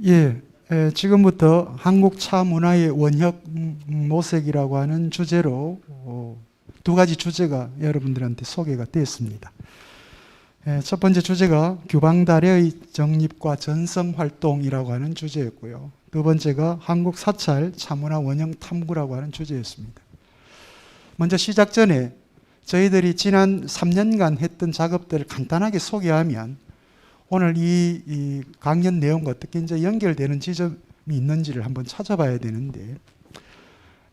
예, 지금부터 한국 차 문화의 원혁 모색이라고 하는 주제로 두 가지 주제가 여러분들한테 소개가 되었습니다. 첫 번째 주제가 규방다례의 정립과 전성활동이라고 하는 주제였고요. 두 번째가 한국 사찰 차문화 원형 탐구라고 하는 주제였습니다. 먼저 시작 전에 저희들이 지난 3년간 했던 작업들을 간단하게 소개하면 오늘 이 강연 내용과 어떻게 이제 연결되는 지점이 있는지를 한번 찾아봐야 되는데,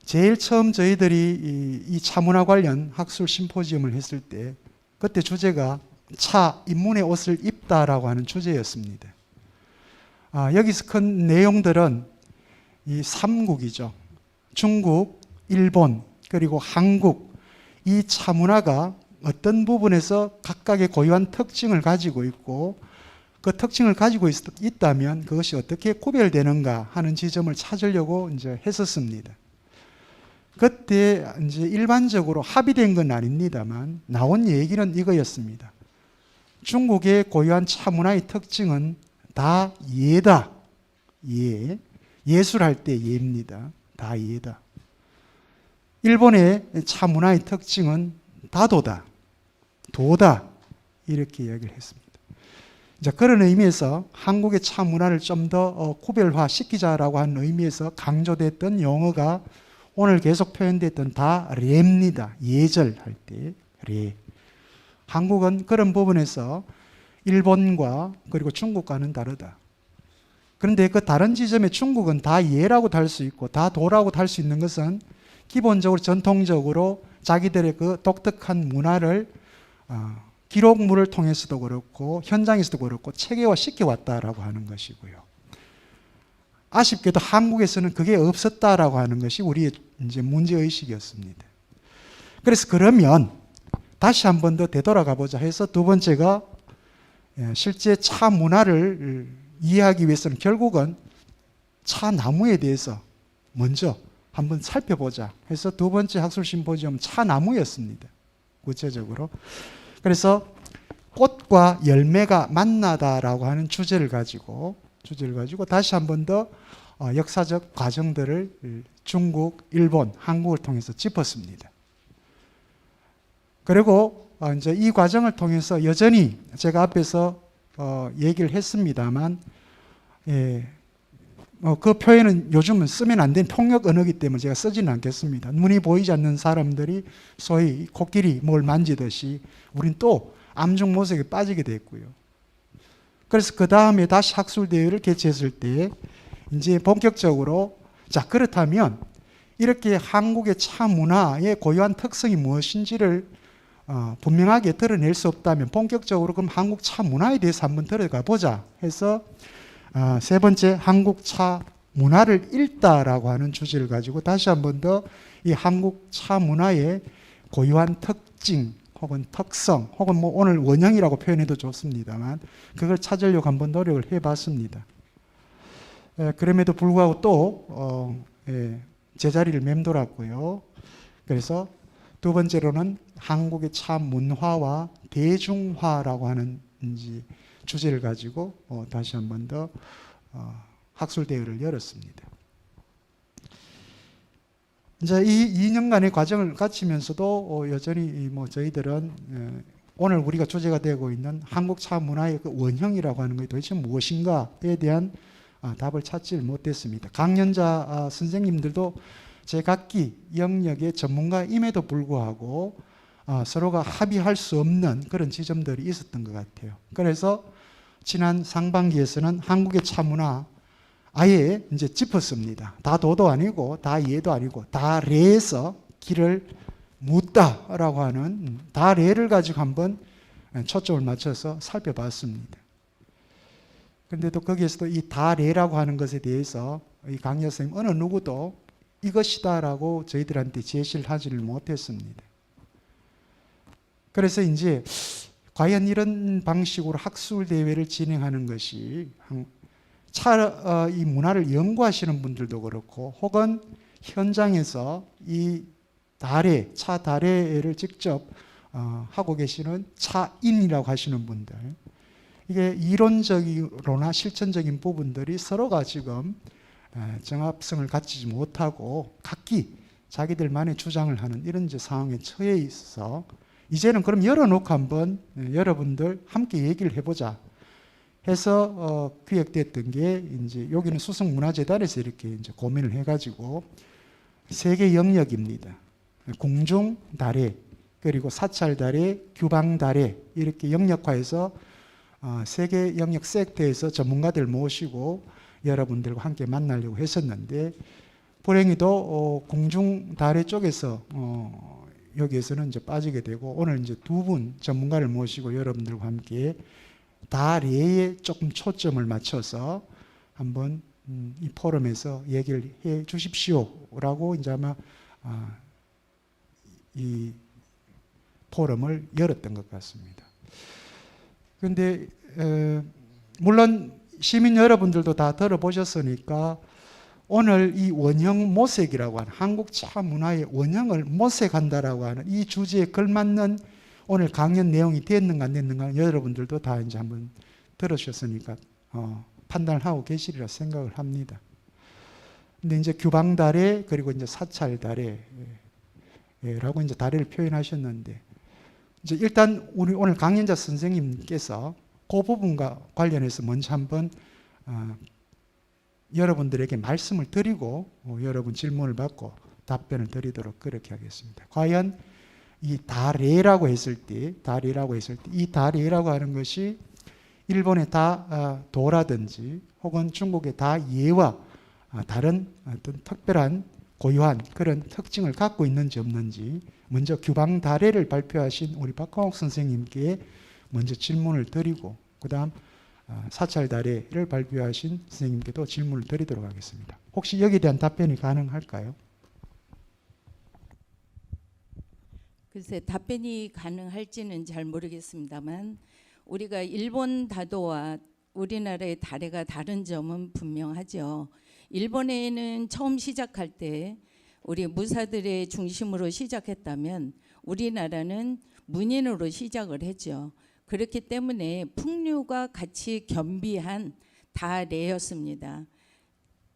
제일 처음 저희들이 이 차문화 관련 학술 심포지엄을 했을 때 그때 주제가 차 인문의 옷을 입다라고 하는 주제였습니다. 여기서 큰 내용들은 이 3국이죠. 중국, 일본, 그리고 한국, 이 차문화가 어떤 부분에서 각각의 고유한 특징을 가지고 있고 그 특징을 가지고 있다면 그것이 어떻게 구별되는가 하는 지점을 찾으려고 이제 했었습니다. 그때 이제 일반적으로 합의된 건 아닙니다만 나온 얘기는 이거였습니다. 중국의 고유한 차문화의 특징은 다 예다. 예. 예술할 때 예입니다. 다 예다. 일본의 차문화의 특징은 다도다. 도다. 이렇게 이야기를 했습니다. 자, 그런 의미에서 한국의 차문화를 좀 더 구별화시키자라고 하는 의미에서 강조됐던 용어가 오늘 계속 표현됐던 다례입니다. 예절할 때 례. 한국은 그런 부분에서 일본과 그리고 중국과는 다르다. 그런데 그 다른 지점에 중국은 다 예라고 달 수 있고 다 도라고 달 수 있는 것은 기본적으로 전통적으로 자기들의 그 독특한 문화를 기록물을 통해서도 그렇고 현장에서도 그렇고 체계화시켜 왔다라고 하는 것이고요. 아쉽게도 한국에서는 그게 없었다라고 하는 것이 우리의 이제 문제의식이었습니다. 그래서 그러면 다시 한 번 더 되돌아가 보자 해서 두 번째가 실제 차 문화를 이해하기 위해서는 결국은 차 나무에 대해서 먼저 한번 살펴보자 해서 두 번째 학술 심포지엄 차 나무였습니다. 구체적으로. 그래서 꽃과 열매가 만나다라고 하는 주제를 가지고 다시 한 번 더 역사적 과정들을 중국, 일본, 한국을 통해서 짚었습니다. 그리고 이제 이 과정을 통해서 여전히 제가 앞에서 얘기를 했습니다만, 그 표현은 요즘은 쓰면 안 되는 폭력 언어이기 때문에 제가 쓰지는 않겠습니다. 눈이 보이지 않는 사람들이 소위 코끼리 뭘 만지듯이 우린 또 암중모색에 빠지게 됐고요. 그래서 그 다음에 다시 학술대회를 개최했을 때 이제 본격적으로 자, 그렇다면 이렇게 한국의 차 문화의 고유한 특성이 무엇인지를 분명하게 드러낼 수 없다면 본격적으로 그럼 한국 차 문화에 대해서 한번 들어가 보자 해서 세 번째 한국 차 문화를 읽다라고 하는 주제를 가지고 다시 한번 더 이 한국 차 문화의 고유한 특징 혹은 특성 혹은 뭐 오늘 원형이라고 표현해도 좋습니다만 그걸 찾으려고 한번 노력을 해봤습니다. 그럼에도 불구하고 또 제자리를 맴돌았고요. 그래서 두 번째로는 한국의 차 문화와 대중화라고 하는 주제를 가지고 다시 한 번 더 학술 대회를 열었습니다. 이제 이 2년간의 과정을 거치면서도 여전히 뭐 저희들은 오늘 우리가 주제가 되고 있는 한국 차 문화의 그 원형이라고 하는 것이 도대체 무엇인가에 대한 답을 찾지 못했습니다. 강연자 선생님들도 제각기 영역의 전문가임에도 불구하고 서로가 합의할 수 없는 그런 지점들이 있었던 것 같아요. 그래서 지난 상반기에서는 한국의 차 문화 아예 이제 짚었습니다. 다 도도 아니고 다 예도 아니고 다 레에서 길을 묻다라고 하는 다 레를 가지고 한번 초점을 맞춰서 살펴봤습니다. 그런데 또 거기에서도 이 다 레라고 하는 것에 대해서 이 강연 선생님 어느 누구도 이것이다라고 저희들한테 제시를 하지를 못했습니다. 그래서 이제 과연 이런 방식으로 학술 대회를 진행하는 것이 이 문화를 연구하시는 분들도 그렇고 혹은 현장에서 이 차 다례를 직접 하고 계시는 차인이라고 하시는 분들 이게 이론적으로나 실천적인 부분들이 서로가 지금 정합성을 갖추지 못하고 각기 자기들만의 주장을 하는 이런 이제 상황에 처해 있어서 이제는 그럼 열어놓고 한번 여러분들 함께 얘기를 해보자 해서 기획됐던 게 이제 여기는 수성문화재단에서 이렇게 이제 고민을 해가지고 세 개 영역입니다. 공중 다례 그리고 사찰 다례, 규방 다례 이렇게 영역화해서 세 개 영역 섹터에서 전문가들 모시고 여러분들과 함께 만나려고 했었는데 불행히도 공중 다례 쪽에서 여기에서는 이제 빠지게 되고 오늘 이제 두 분 전문가를 모시고 여러분들과 함께 다례에 조금 초점을 맞춰서 한번 이 포럼에서 얘기를 해 주십시오라고 이제 아마 이 포럼을 열었던 것 같습니다. 그런데 물론 시민 여러분들도 다 들어보셨으니까 오늘 이 원형 모색이라고 하는 한국 차 문화의 원형을 모색한다라고 하는 이 주제에 걸맞는 오늘 강연 내용이 됐는가 안 됐는가 여러분들도 다 이제 한번 들으셨으니까 판단을 하고 계시리라 생각을 합니다. 근데 이제 규방 다례 그리고 이제 사찰 다례라고 이제 다례를 표현하셨는데 이제 일단 우리 오늘 강연자 선생님께서 그 부분과 관련해서 먼저 한번 여러분들에게 말씀을 드리고 여러분 질문을 받고 답변을 드리도록 그렇게 하겠습니다. 과연 이 다례라고 했을 때 이 다례라고 하는 것이 일본의 다도라든지 혹은 중국의 다예와 다른 어떤 특별한 고유한 그런 특징을 갖고 있는지 없는지 먼저 규방 다례를 발표하신 우리 박광옥 선생님께 먼저 질문을 드리고 그 다음 사찰 다례를 발표하신 선생님께도 질문을 드리도록 하겠습니다. 혹시 여기에 대한 답변이 가능할까요? 글쎄 답변이 가능할지는 잘 모르겠습니다만 우리가 일본 다도와 우리나라의 다례가 다른 점은 분명하죠. 일본에는 처음 시작할 때 우리 무사들의 중심으로 시작했다면 우리나라는 문인으로 시작을 했죠. 그렇기 때문에 풍류가 같이 겸비한 다례였습니다.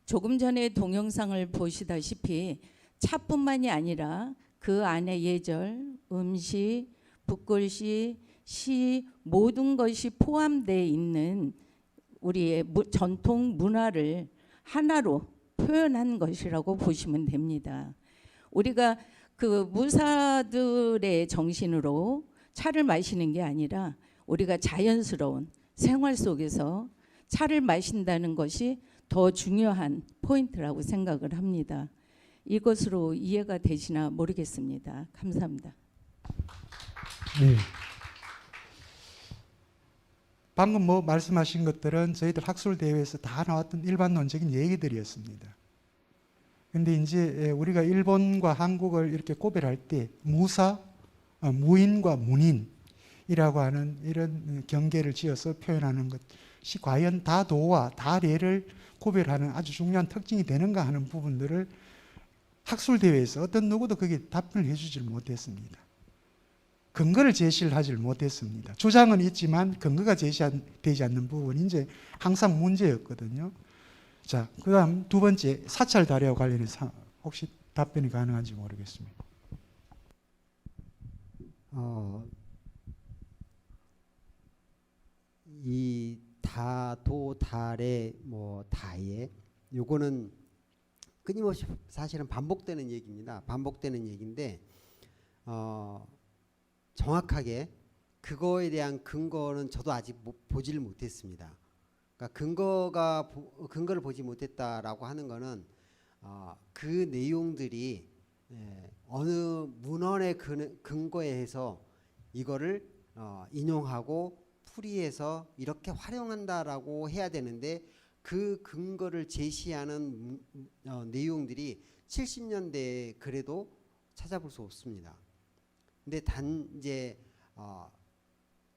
조금 전에 동영상을 보시다시피 차뿐만이 아니라 그 안에 예절, 음시, 붓글씨, 시 모든 것이 포함되어 있는 우리의 전통 문화를 하나로 표현한 것이라고 보시면 됩니다. 우리가 그 무사들의 정신으로 차를 마시는 게 아니라 우리가 자연스러운 생활 속에서 차를 마신다는 것이 더 중요한 포인트라고 생각을 합니다. 이것으로 이해가 되시나 모르겠습니다. 감사합니다. 네. 방금 말씀하신 것들은 저희들 학술대회에서 다 나왔던 일반론적인 얘기들이었습니다. 근데 이제 우리가 일본과 한국을 이렇게 구별할 때 무사, 무인과 문인이라고 하는 이런 경계를 지어서 표현하는 것이 과연 다도와 다례를 구별하는 아주 중요한 특징이 되는가 하는 부분들을 학술대회에서 어떤 누구도 거기에 답변을 해주질 못했습니다. 근거를 제시를 하질 못했습니다. 주장은 있지만 근거가 제시되지 않는 부분이 이제 항상 문제였거든요. 자, 그 다음 두 번째 사찰 다례와 관련해서 혹시 답변이 가능한지 모르겠습니다. 이 다도, 다례, 다예 요거는 끊임없이 사실은 반복되는 얘기입니다. 반복되는 얘기인데 정확하게 그거에 대한 근거는 저도 아직 보지를 못했습니다. 그러니까 근거를 보지 못했다라고 하는 거는 그 내용들이 어느 문헌의 근거에 해서 이거를 인용하고 풀이해서 이렇게 활용한다라고 해야 되는데 그 근거를 제시하는 내용들이 70년대에 그래도 찾아볼 수 없습니다. 근데 이제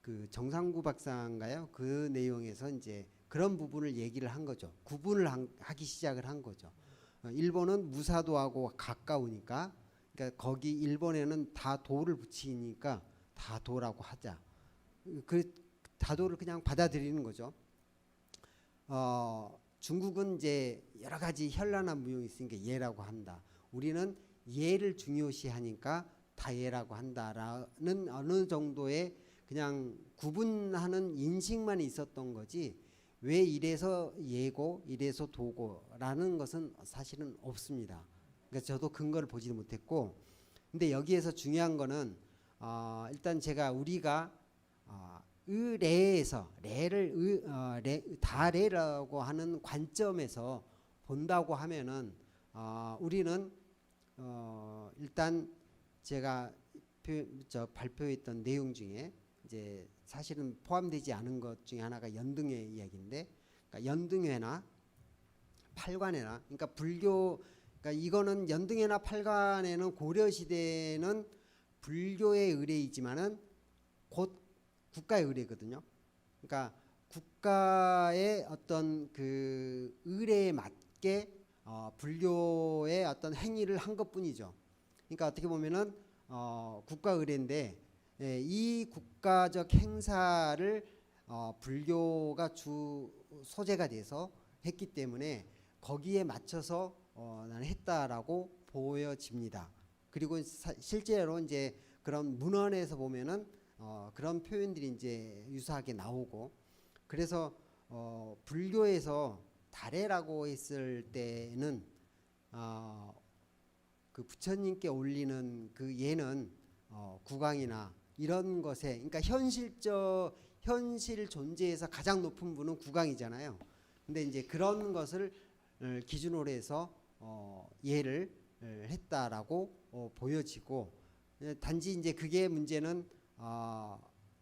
그 정상구 박사인가요? 그 내용에서 이제 그런 부분을 얘기를 한 거죠. 구분을 하기 시작을 한 거죠. 일본은 무사도하고 가까우니까, 그러니까 거기 일본에는 다도를 붙이니까 다도라고 하자. 다도를 그냥 받아들이는 거죠. 중국은 이제 여러 가지 현란한 무용이 있으니까 예라고 한다. 우리는 예를 중요시하니까 다예라고 한다라는 어느 정도의 그냥 구분하는 인식만 있었던 거지, 왜 이래서 예고 이래서 도고라는 것은 사실은 없습니다. 그러니까 저도 근거를 보지도 못했고, 근데 여기에서 중요한 거는 일단 우리가 의례에서 다례라고 하는 관점에서 본다고 하면은 우리는 일단 제가 발표했던 내용 중에 이제 사실은 포함되지 않은 것 중에 하나가 연등회 이야기인데, 그러니까 연등회나 팔관회나, 그러니까 불교, 그러니까 이거는 연등회나 팔관회는 고려 시대는 불교의 의례이지만은 곧 국가의 의례거든요. 그러니까 국가의 어떤 그 의례에 맞게 불교의 어떤 행위를 한 것뿐이죠. 그러니까 어떻게 보면은 국가 의례인데, 이 국가적 행사를 불교가 주 소재가 돼서 했기 때문에 거기에 맞춰서 나는 했다라고 보여집니다. 그리고 실제로 이제 그런 문헌에서 보면은 그런 표현들이 이제 유사하게 나오고, 그래서 불교에서 다례라고 했을 때는 그 부처님께 올리는 그 예는 국왕이나 이런 것에, 그러니까 현실 존재에서 가장 높은 분은 국왕이잖아요. 근데 이제 그런 것을 기준으로 해서 예를 했다라고 보여지고, 단지 이제 그게 문제는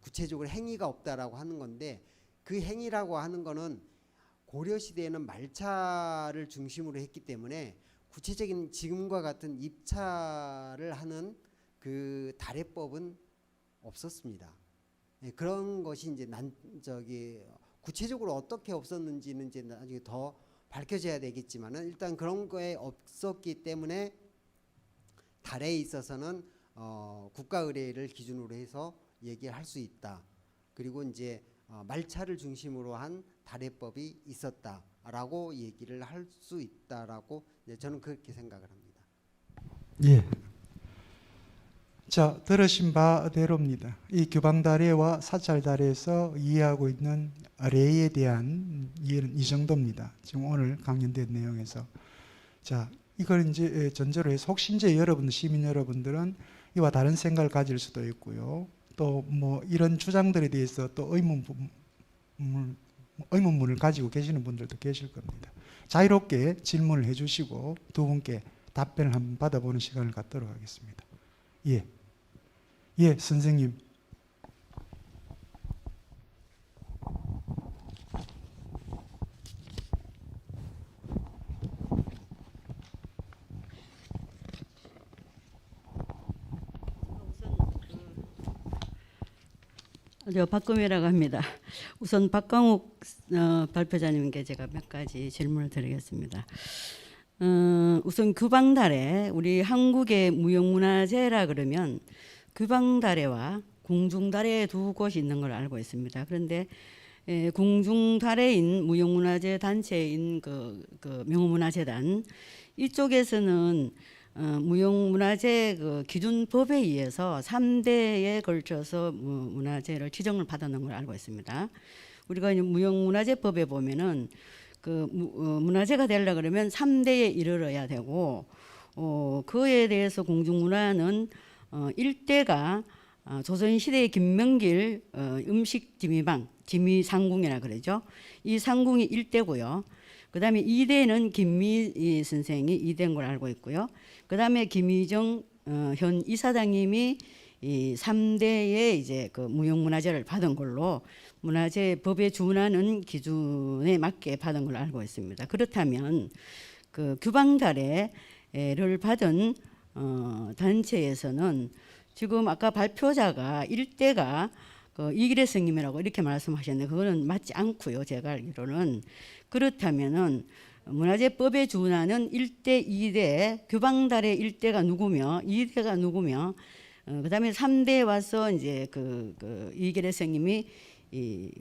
구체적으로 행위가 없다라고 하는 건데, 그 행위라고 하는 거는 고려 시대에는 말차를 중심으로 했기 때문에 구체적인 지금과 같은 입차를 하는 그 다례법은 없었습니다. 그런 것이 이제 구체적으로 어떻게 없었는지는 이제 나중에 더 밝혀져야 되겠지만은, 일단 그런 거에 없었기 때문에 다례에 있어서는 국가 의례를 기준으로 해서 얘기할 수 있다. 그리고 이제 말차를 중심으로 한 다례법이 있었다라고 얘기를 할 수 있다라고 저는 그렇게 생각을 합니다. 예. 자, 들으신 바대로입니다. 이 규방다례와 사찰다례에서 이해하고 있는 레에 대한 이해는 이 정도입니다. 지금 오늘 강연된 내용에서. 자, 이걸 이제 전제로 해서 혹시 이제 여러분, 시민 여러분들은 이와 다른 생각을 가질 수도 있고요. 또 뭐 이런 주장들에 대해서 또 의문문을 가지고 계시는 분들도 계실 겁니다. 자유롭게 질문을 해주시고 두 분께 답변을 한번 받아보는 시간을 갖도록 하겠습니다. 예. 예, 선생님. 저 박금이라고 합니다. 우선 박광욱 발표자님께 제가 몇 가지 질문을 드리겠습니다. 우선 규방다례, 우리 한국의 무형문화재라 그러면 규방다례와 궁중다례 두 곳이 있는 걸 알고 있습니다. 그런데 궁중다례인 무형문화재 단체인 그 명호문화재단 이쪽에서는 무형문화재 그 기준법에 의해서 3대에 걸쳐서 문화재를 지정을 받았는 걸 알고 있습니다. 우리가 무형문화재법에 보면은 그 문화재가 되려 그러면 3대에 이르러야 되고, 그에 대해서 공중문화는 1대가 조선시대의 김명길 음식 지미방, 지미상궁이라 그러죠. 이 상궁이 1대고요. 그 다음에 2대는 김미 선생이 2대인 걸 알고 있고요. 그 다음에 김희정 현 이사장님이 이 3대에 이제 그 무형문화재를 받은 걸로 문화재법에 준하는 기준에 맞게 받은 걸로 알고 있습니다. 그렇다면 그 규방다례를 받은 단체에서는 지금 아까 발표자가 1대가 그 이길의 스님이라고 이렇게 말씀하셨는데 그거는 맞지 않고요. 제가 알기로는. 그렇다면은 문화재법에 준하는 1대, 2대, 규방다례 1대가 누구며 2대가 누구며 그다음에 3대에 와서 이제 그 이길의 스님이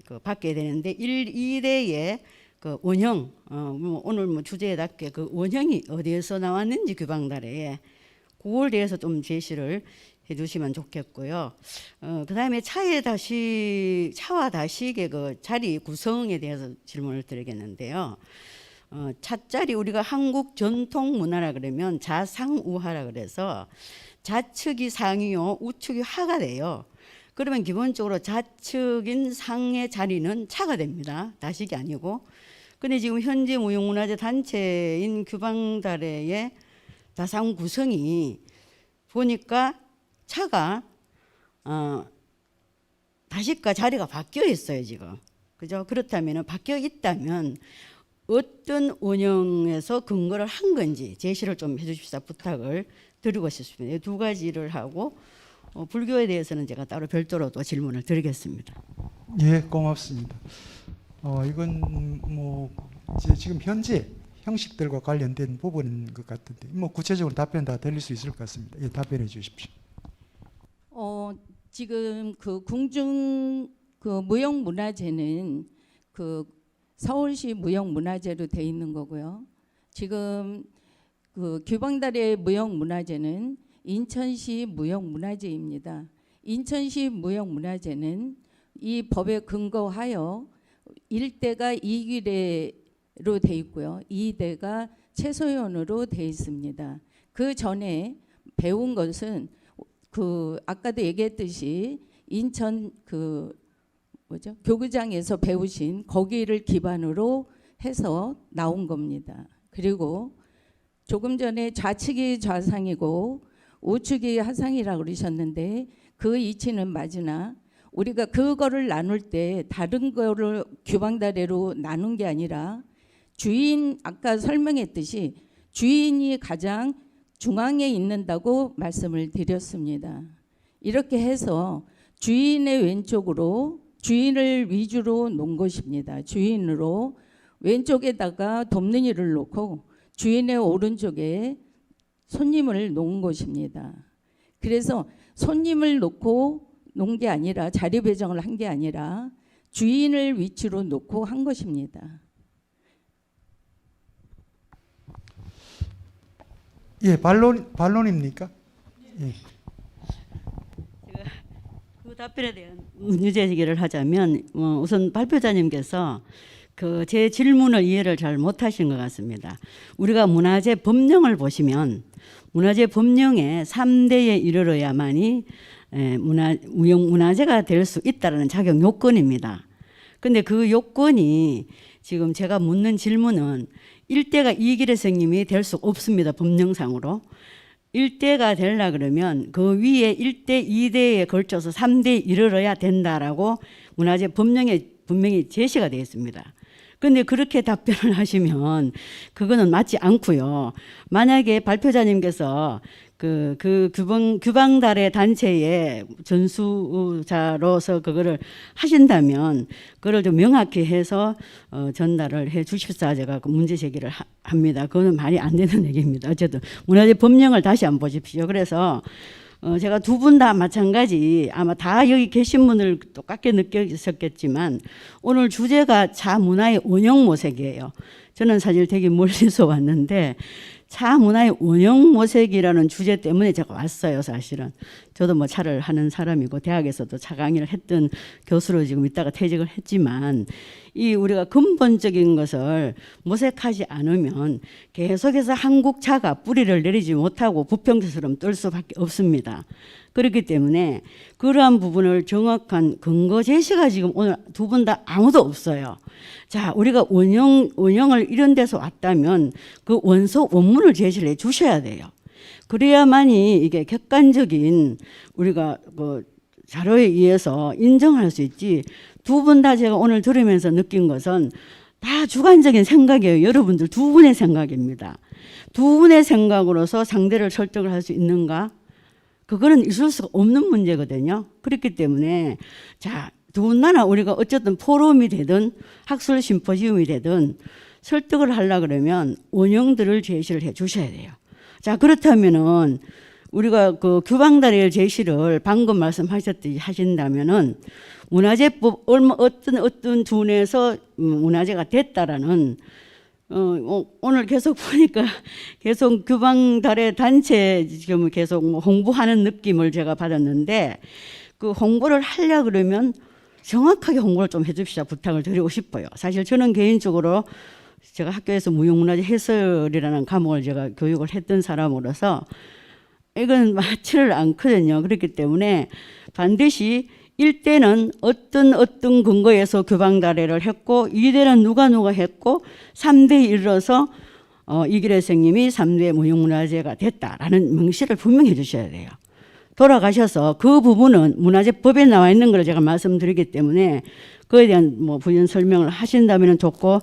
그 받게 되는데 1, 2대의 그 원형 뭐 오늘 뭐 주제에답게 그 원형이 어디에서 나왔는지 규방달에 그걸 대해서 좀 제시를 해주시면 좋겠고요. 그다음에 차와 다식의 그 자리 구성에 대해서 질문을 드리겠는데요. 차자리 우리가 한국 전통 문화라 그러면 자상우하라 그래서 좌측이 상이요 우측이 하가 돼요. 그러면 기본적으로 좌측인 상의 자리는 차가 됩니다. 다식이 아니고. 근데 지금 현재 무형문화재 단체인 규방달의 자상 구성이 보니까 차가 다식과 자리가 바뀌어 있어요 지금. 그죠? 그렇다면 바뀌어 있다면 어떤 원형에서 근거를 한 건지 제시를 좀 해주십사 부탁을 드리고 싶습니다. 이 두 가지를 하고 불교에 대해서는 제가 따로 별도로 또 질문을 드리겠습니다. 예, 고맙습니다. 이건 뭐 지금 현재 형식들과 관련된 부분인 것 같은데 뭐 구체적으로 답변 다 드릴 수 있을 것 같습니다. 예, 답변해 주십시오. 지금 그 궁중 그 무형문화재는 그 서울시 무형문화재로 돼 있는 거고요. 지금 그 규방달의 무형문화재는 인천시 무형문화재입니다. 인천시 무형문화재는 이 법에 근거하여 1대가 2기례로 돼 있고요. 2대가 최소연으로 돼 있습니다. 그 전에 배운 것은 그 아까도 얘기했듯이 인천 그 교구장에서 배우신 거기를 기반으로 해서 나온 겁니다. 그리고 조금 전에 좌측이 좌상이고 우측이 하상이라고 그러셨는데 그 이치는 맞으나 우리가 그거를 나눌 때 다른 거를 규방다래로 나눈 게 아니라 주인 아까 설명했듯이 주인이 가장 중앙에 있는다고 말씀을 드렸습니다. 이렇게 해서 주인의 왼쪽으로 주인을 위주로 놓은 것입니다. 주인으로 왼쪽에다가 돕는 이를 놓고 주인의 오른쪽에 손님을 놓은 것입니다. 그래서 손님을 놓고 놓은 게 아니라 자리 배정을 한 게 아니라 주인을 위치로 놓고 한 것입니다. 예, 반론입니까? 예. 그 답변에 대한 문제 제기를 하자면 우선 발표자님께서 그 제 질문을 이해를 잘 못하신 것 같습니다. 우리가 문화재 법령을 보시면 문화재 법령에 3대에 이르러야만이 무형문화재가 될 수 있다는 자격 요건입니다. 그런데 그 요건이 지금 제가 묻는 질문은 1대가 이길의 스님이 될 수 없습니다. 법령상으로. 1대가 되려 그러면 그 위에 1대, 2대에 걸쳐서 3대에 이르러야 된다라고 문화재 법령에 분명히 제시가 되어 있습니다. 그런데 그렇게 답변을 하시면 그거는 맞지 않고요. 만약에 발표자님께서 그 규방달의 단체의 전수자로서 그거를 하신다면 그걸 좀 명확히 해서 전달을 해 주십사 제가 그 문제 제기를 합니다. 그거는 말이 안 되는 얘기입니다. 어쨌든 문화재 법령을 다시 한번 보십시오. 그래서 제가 두 분 다 마찬가지 아마 다 여기 계신 분들 똑같게 느끼셨겠지만 오늘 주제가 차문화의 원형 모색이에요. 저는 사실 되게 멀리서 왔는데 차문화의 원형 모색이라는 주제 때문에 제가 왔어요. 사실은 저도 뭐 차를 하는 사람이고 대학에서도 차 강의를 했던 교수로 지금 있다가 퇴직을 했지만 이 우리가 근본적인 것을 모색하지 않으면 계속해서 한국 차가 뿌리를 내리지 못하고 부평처럼 뜰 수밖에 없습니다. 그렇기 때문에 그러한 부분을 정확한 근거 제시가 지금 오늘 두 분 다 아무도 없어요. 자, 우리가 원형을 이런 데서 왔다면 그 원서 원문을 제시를 해 주셔야 돼요. 그래야만이 이게 객관적인 우리가 그 자료에 의해서 인정할 수 있지. 두 분 다 제가 오늘 들으면서 느낀 것은 다 주관적인 생각이에요. 여러분들 두 분의 생각입니다. 두 분의 생각으로서 상대를 설득을 할 수 있는가? 그거는 있을 수가 없는 문제거든요. 그렇기 때문에 자, 더군다나 우리가 어쨌든 포럼이 되든 학술 심포지움이 되든 설득을 하려고 그러면 원형들을 제시를 해 주셔야 돼요. 자, 그렇다면은 우리가 그 규방다리의 제시를 방금 말씀하셨듯이 하신다면은 문화재법 어떤 준에서 문화재가 됐다라는 오늘 계속 보니까 계속 규방달의 단체 지금 계속 뭐 홍보하는 느낌을 제가 받았는데 그 홍보를 하려 그러면 정확하게 홍보를 좀 해줍시다 부탁을 드리고 싶어요. 사실 저는 개인적으로 제가 학교에서 무형문화재 해설이라는 과목을 제가 교육을 했던 사람으로서 이건 맞지를 않거든요. 그렇기 때문에 반드시 1대는 어떤 근거에서 규방달해를 했고 2대는 누가 했고 3대에 이르러서 이길래 선생님이 3대 무형문화재가 됐다라는 명시를 분명히 해주셔야 돼요. 돌아가셔서 그 부분은 문화재법에 나와 있는 걸 제가 말씀드리기 때문에 그에 대한 뭐 부연 설명을 하신다면 좋고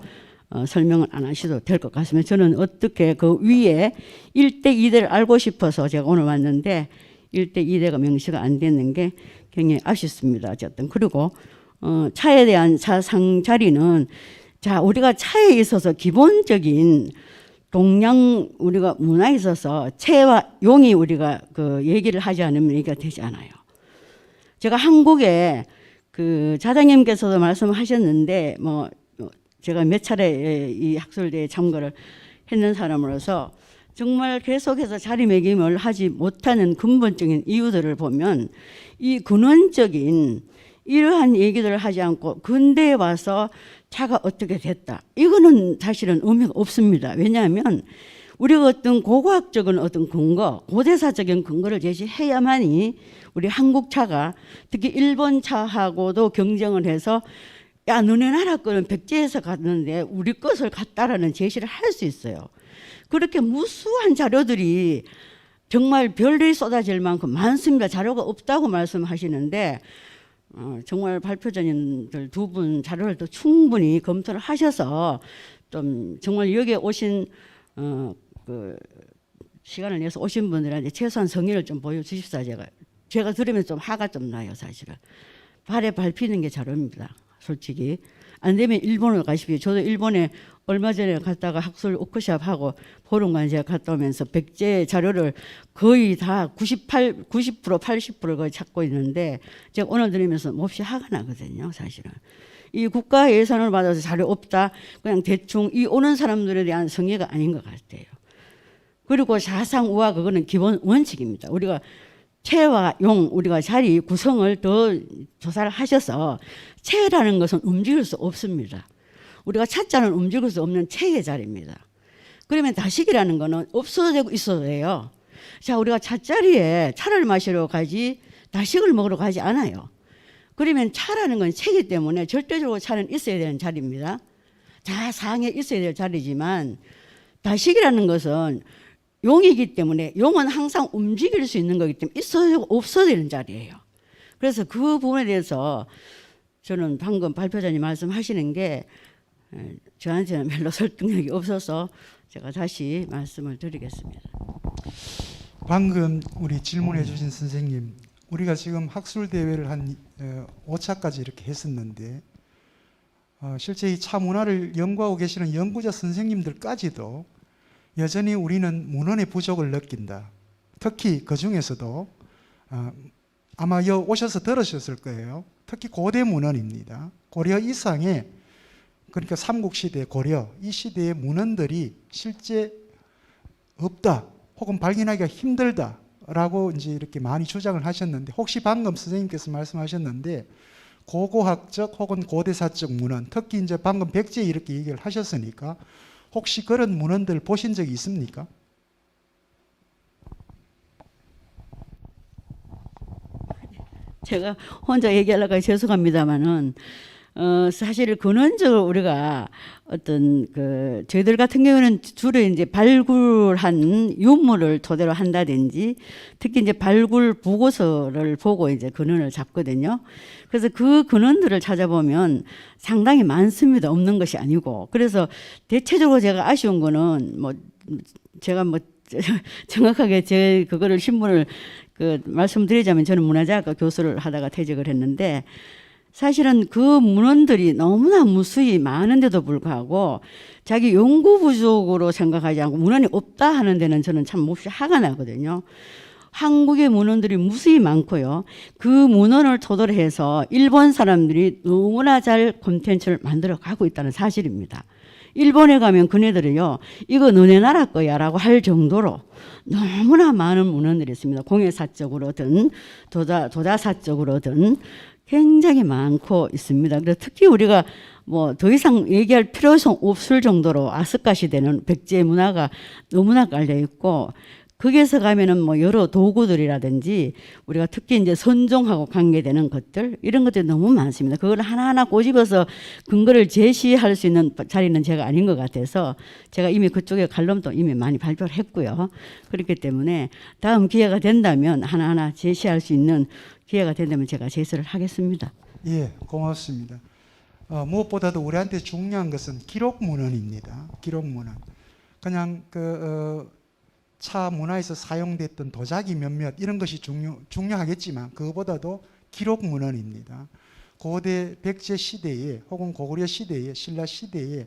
설명을 안 하셔도 될 것 같습니다. 저는 어떻게 그 위에 1대 2대를 알고 싶어서 제가 오늘 왔는데 1대 2대가 명시가 안 되는 게 굉장히 아쉽습니다. 어쨌든 그리고 차에 대한 차상 자리는 자 우리가 차에 있어서 기본적인 동양 우리가 문화에 있어서 채와 용이 우리가 그 얘기를 하지 않으면 얘기가 되지 않아요. 제가 한국에 그 자장님께서도 말씀하셨는데 뭐 제가 몇 차례 이 학술대에 참가를 했는 사람으로서 정말 계속해서 자리매김을 하지 못하는 근본적인 이유들을 보면 이 근원적인 이러한 얘기들을 하지 않고 근대에 와서 차가 어떻게 됐다. 이거는 사실은 의미가 없습니다. 왜냐하면 우리가 어떤 고고학적인 어떤 근거, 고대사적인 근거를 제시해야만이 우리 한국 차가 특히 일본 차하고도 경쟁을 해서 야 너네 나라 거는 백제에서 갔는데 우리 것을 갔다라는 제시를 할 수 있어요. 그렇게 무수한 자료들이 정말 별이 쏟아질 만큼 많습니다. 자료가 없다고 말씀하시는데 정말 발표자님들 두 분 자료를 또 충분히 검토를 하셔서 좀 정말 여기에 오신 그 시간을 내서 오신 분들한테 최소한 성의를 좀 보여주십사. 제가 들으면 좀 화가 좀 나요. 사실은 발에 밟히는 게 자료입니다. 솔직히 안 되면 일본으로 가십시오. 저도 일본에 얼마 전에 갔다가 학술 워크숍 하고 보름간 제가 갔다 오면서 백제 자료를 거의 다 90%, 80%를 거의 찾고 있는데 제가 오늘 들으면서 몹시 화가 나거든요. 사실은 이 국가 예산을 받아서 자료 없다 그냥 대충 이 오는 사람들에 대한 성의가 아닌 것 같아요. 그리고 사상우화 그거는 기본 원칙입니다. 우리가 체와 용 우리가 자리 구성을 더 조사를 하셔서 체라는 것은 움직일 수 없습니다. 우리가 차자는 움직일 수 없는 체의 자리입니다. 그러면 다식이라는 거는 없어도 되고 있어도 돼요. 자, 우리가 차자리에 차를 마시러 가지 다식을 먹으러 가지 않아요. 그러면 차라는 건 체이기 때문에 절대적으로 차는 있어야 되는 자리입니다. 자상에 있어야 될 자리지만 다식이라는 것은 용이기 때문에 용은 항상 움직일 수 있는 거기 때문에 있어야 되고 없어야 되는 자리예요. 그래서 그 부분에 대해서 저는 방금 발표자님 말씀하시는 게 저한테는 별로 설득력이 없어서 제가 다시 말씀을 드리겠습니다. 방금 우리 질문해 주신 선생님, 우리가 지금 학술 대회를 한 5차까지 이렇게 했었는데 실제 이 차 문화를 연구하고 계시는 연구자 선생님들까지도 여전히 우리는 문헌의 부족을 느낀다. 특히 그 중에서도 아마 여기 오셔서 들으셨을 거예요. 특히 고대 문헌입니다. 고려 이상의 그러니까 삼국시대 고려 이 시대의 문헌들이 실제 없다 혹은 발견하기가 힘들다라고 이제 이렇게 많이 주장을 하셨는데 혹시 방금 선생님께서 말씀하셨는데 고고학적 혹은 고대사적 문헌 특히 이제 방금 백제 이렇게 얘기를 하셨으니까 혹시 그런 문헌들 보신 적이 있습니까? 제가 혼자 얘기하려고 죄송합니다만은 사실 근원적으로 우리가 어떤 그 저희들 같은 경우는 주로 이제 발굴한 유물을 토대로 한다든지 특히 이제 발굴 보고서를 보고 이제 근원을 잡거든요. 그래서 그 근원들을 찾아보면 상당히 많습니다. 없는 것이 아니고. 그래서 대체적으로 제가 아쉬운 거는 뭐 제가 뭐 정확하게 제 그거를 신문을 그 말씀드리자면 저는 문화재학과 교수를 하다가 퇴직을 했는데 사실은 그 문헌들이 너무나 무수히 많은데도 불구하고 자기 연구 부족으로 생각하지 않고 문헌이 없다 하는 데는 저는 참 몹시 화가 나거든요. 한국의 문헌들이 무수히 많고요. 그 문헌을 토대로 해서 일본 사람들이 너무나 잘 콘텐츠를 만들어 가고 있다는 사실입니다. 일본에 가면 그네들이요, 이거 너네 나라 거야 라고 할 정도로 너무나 많은 문헌들이 있습니다. 공예사적으로든 도자사적으로든 굉장히 많고 있습니다. 그래서 특히 우리가 뭐 더 이상 얘기할 필요성 없을 정도로 아스카 시대는 백제 문화가 너무나 깔려 있고, 거기에서 가면은 뭐 여러 도구들이라든지 우리가 특히 이제 선종하고 관계되는 것들, 이런 것들이 너무 많습니다. 그걸 하나하나 꼬집어서 근거를 제시할 수 있는 자리는 제가 아닌 것 같아서 제가 이미 그쪽에 칼럼도 이미 많이 발표를 했고요. 그렇기 때문에 다음 기회가 된다면 하나하나 제시할 수 있는 기회가 된다면 제가 제시를 하겠습니다. 예, 고맙습니다. 무엇보다도 우리한테 중요한 것은 기록 문헌입니다. 기록 문헌. 그냥 차 문화에서 사용됐던 도자기 몇몇 이런 것이 중요하겠지만 그거보다도 기록 문헌입니다. 고대 백제 시대에 혹은 고구려 시대에, 신라 시대에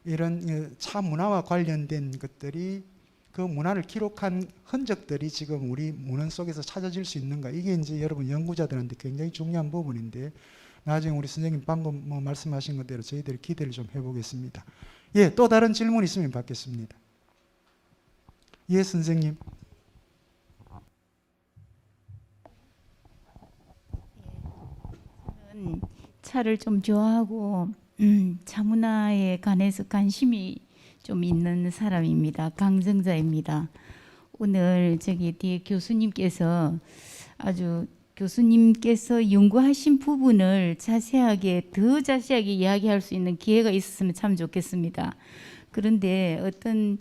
이런 차 문화와 관련된 것들이, 그 문화를 기록한 흔적들이 지금 우리 문헌 속에서 찾아질 수 있는가, 이게 이제 여러분 연구자들한테 굉장히 중요한 부분인데, 나중에 우리 선생님 방금 뭐 말씀하신 것대로 저희들이 기대를 좀 해보겠습니다. 예, 또 다른 질문 있으면 받겠습니다. 예, 선생님. 저는 차를 좀 좋아하고 차문화에 관해서 관심이 좀 있는 사람입니다. 강정자입니다. 오늘 저기 뒤에 교수님께서 연구하신 부분을 더 자세하게 이야기할 수 있는 기회가 있었으면 참 좋겠습니다. 그런데 어떤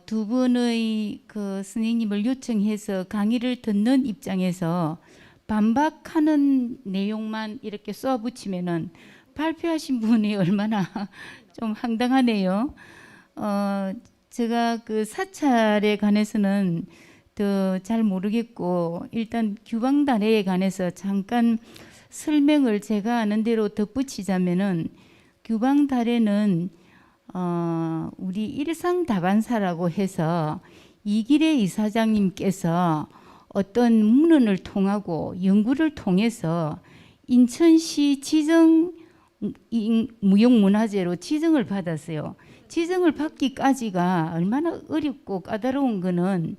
두 분의 그 선생님을 요청해서 강의를 듣는 입장에서 반박하는 내용만 이렇게 쏘아붙이면은 발표하신 분이 얼마나 좀 황당하네요. 제가 그 사찰에 관해서는 더 잘 모르겠고, 일단 규방단해에 관해서 잠깐 설명을 제가 아는 대로 덧붙이자면은, 규방단해는 우리 일상다반사라고 해서 이길의 이사장님께서 어떤 문헌을 통하고 연구를 통해서 인천시 지정 무형문화재로 지정을 받았어요. 지정을 받기까지가 얼마나 어렵고 까다로운 거는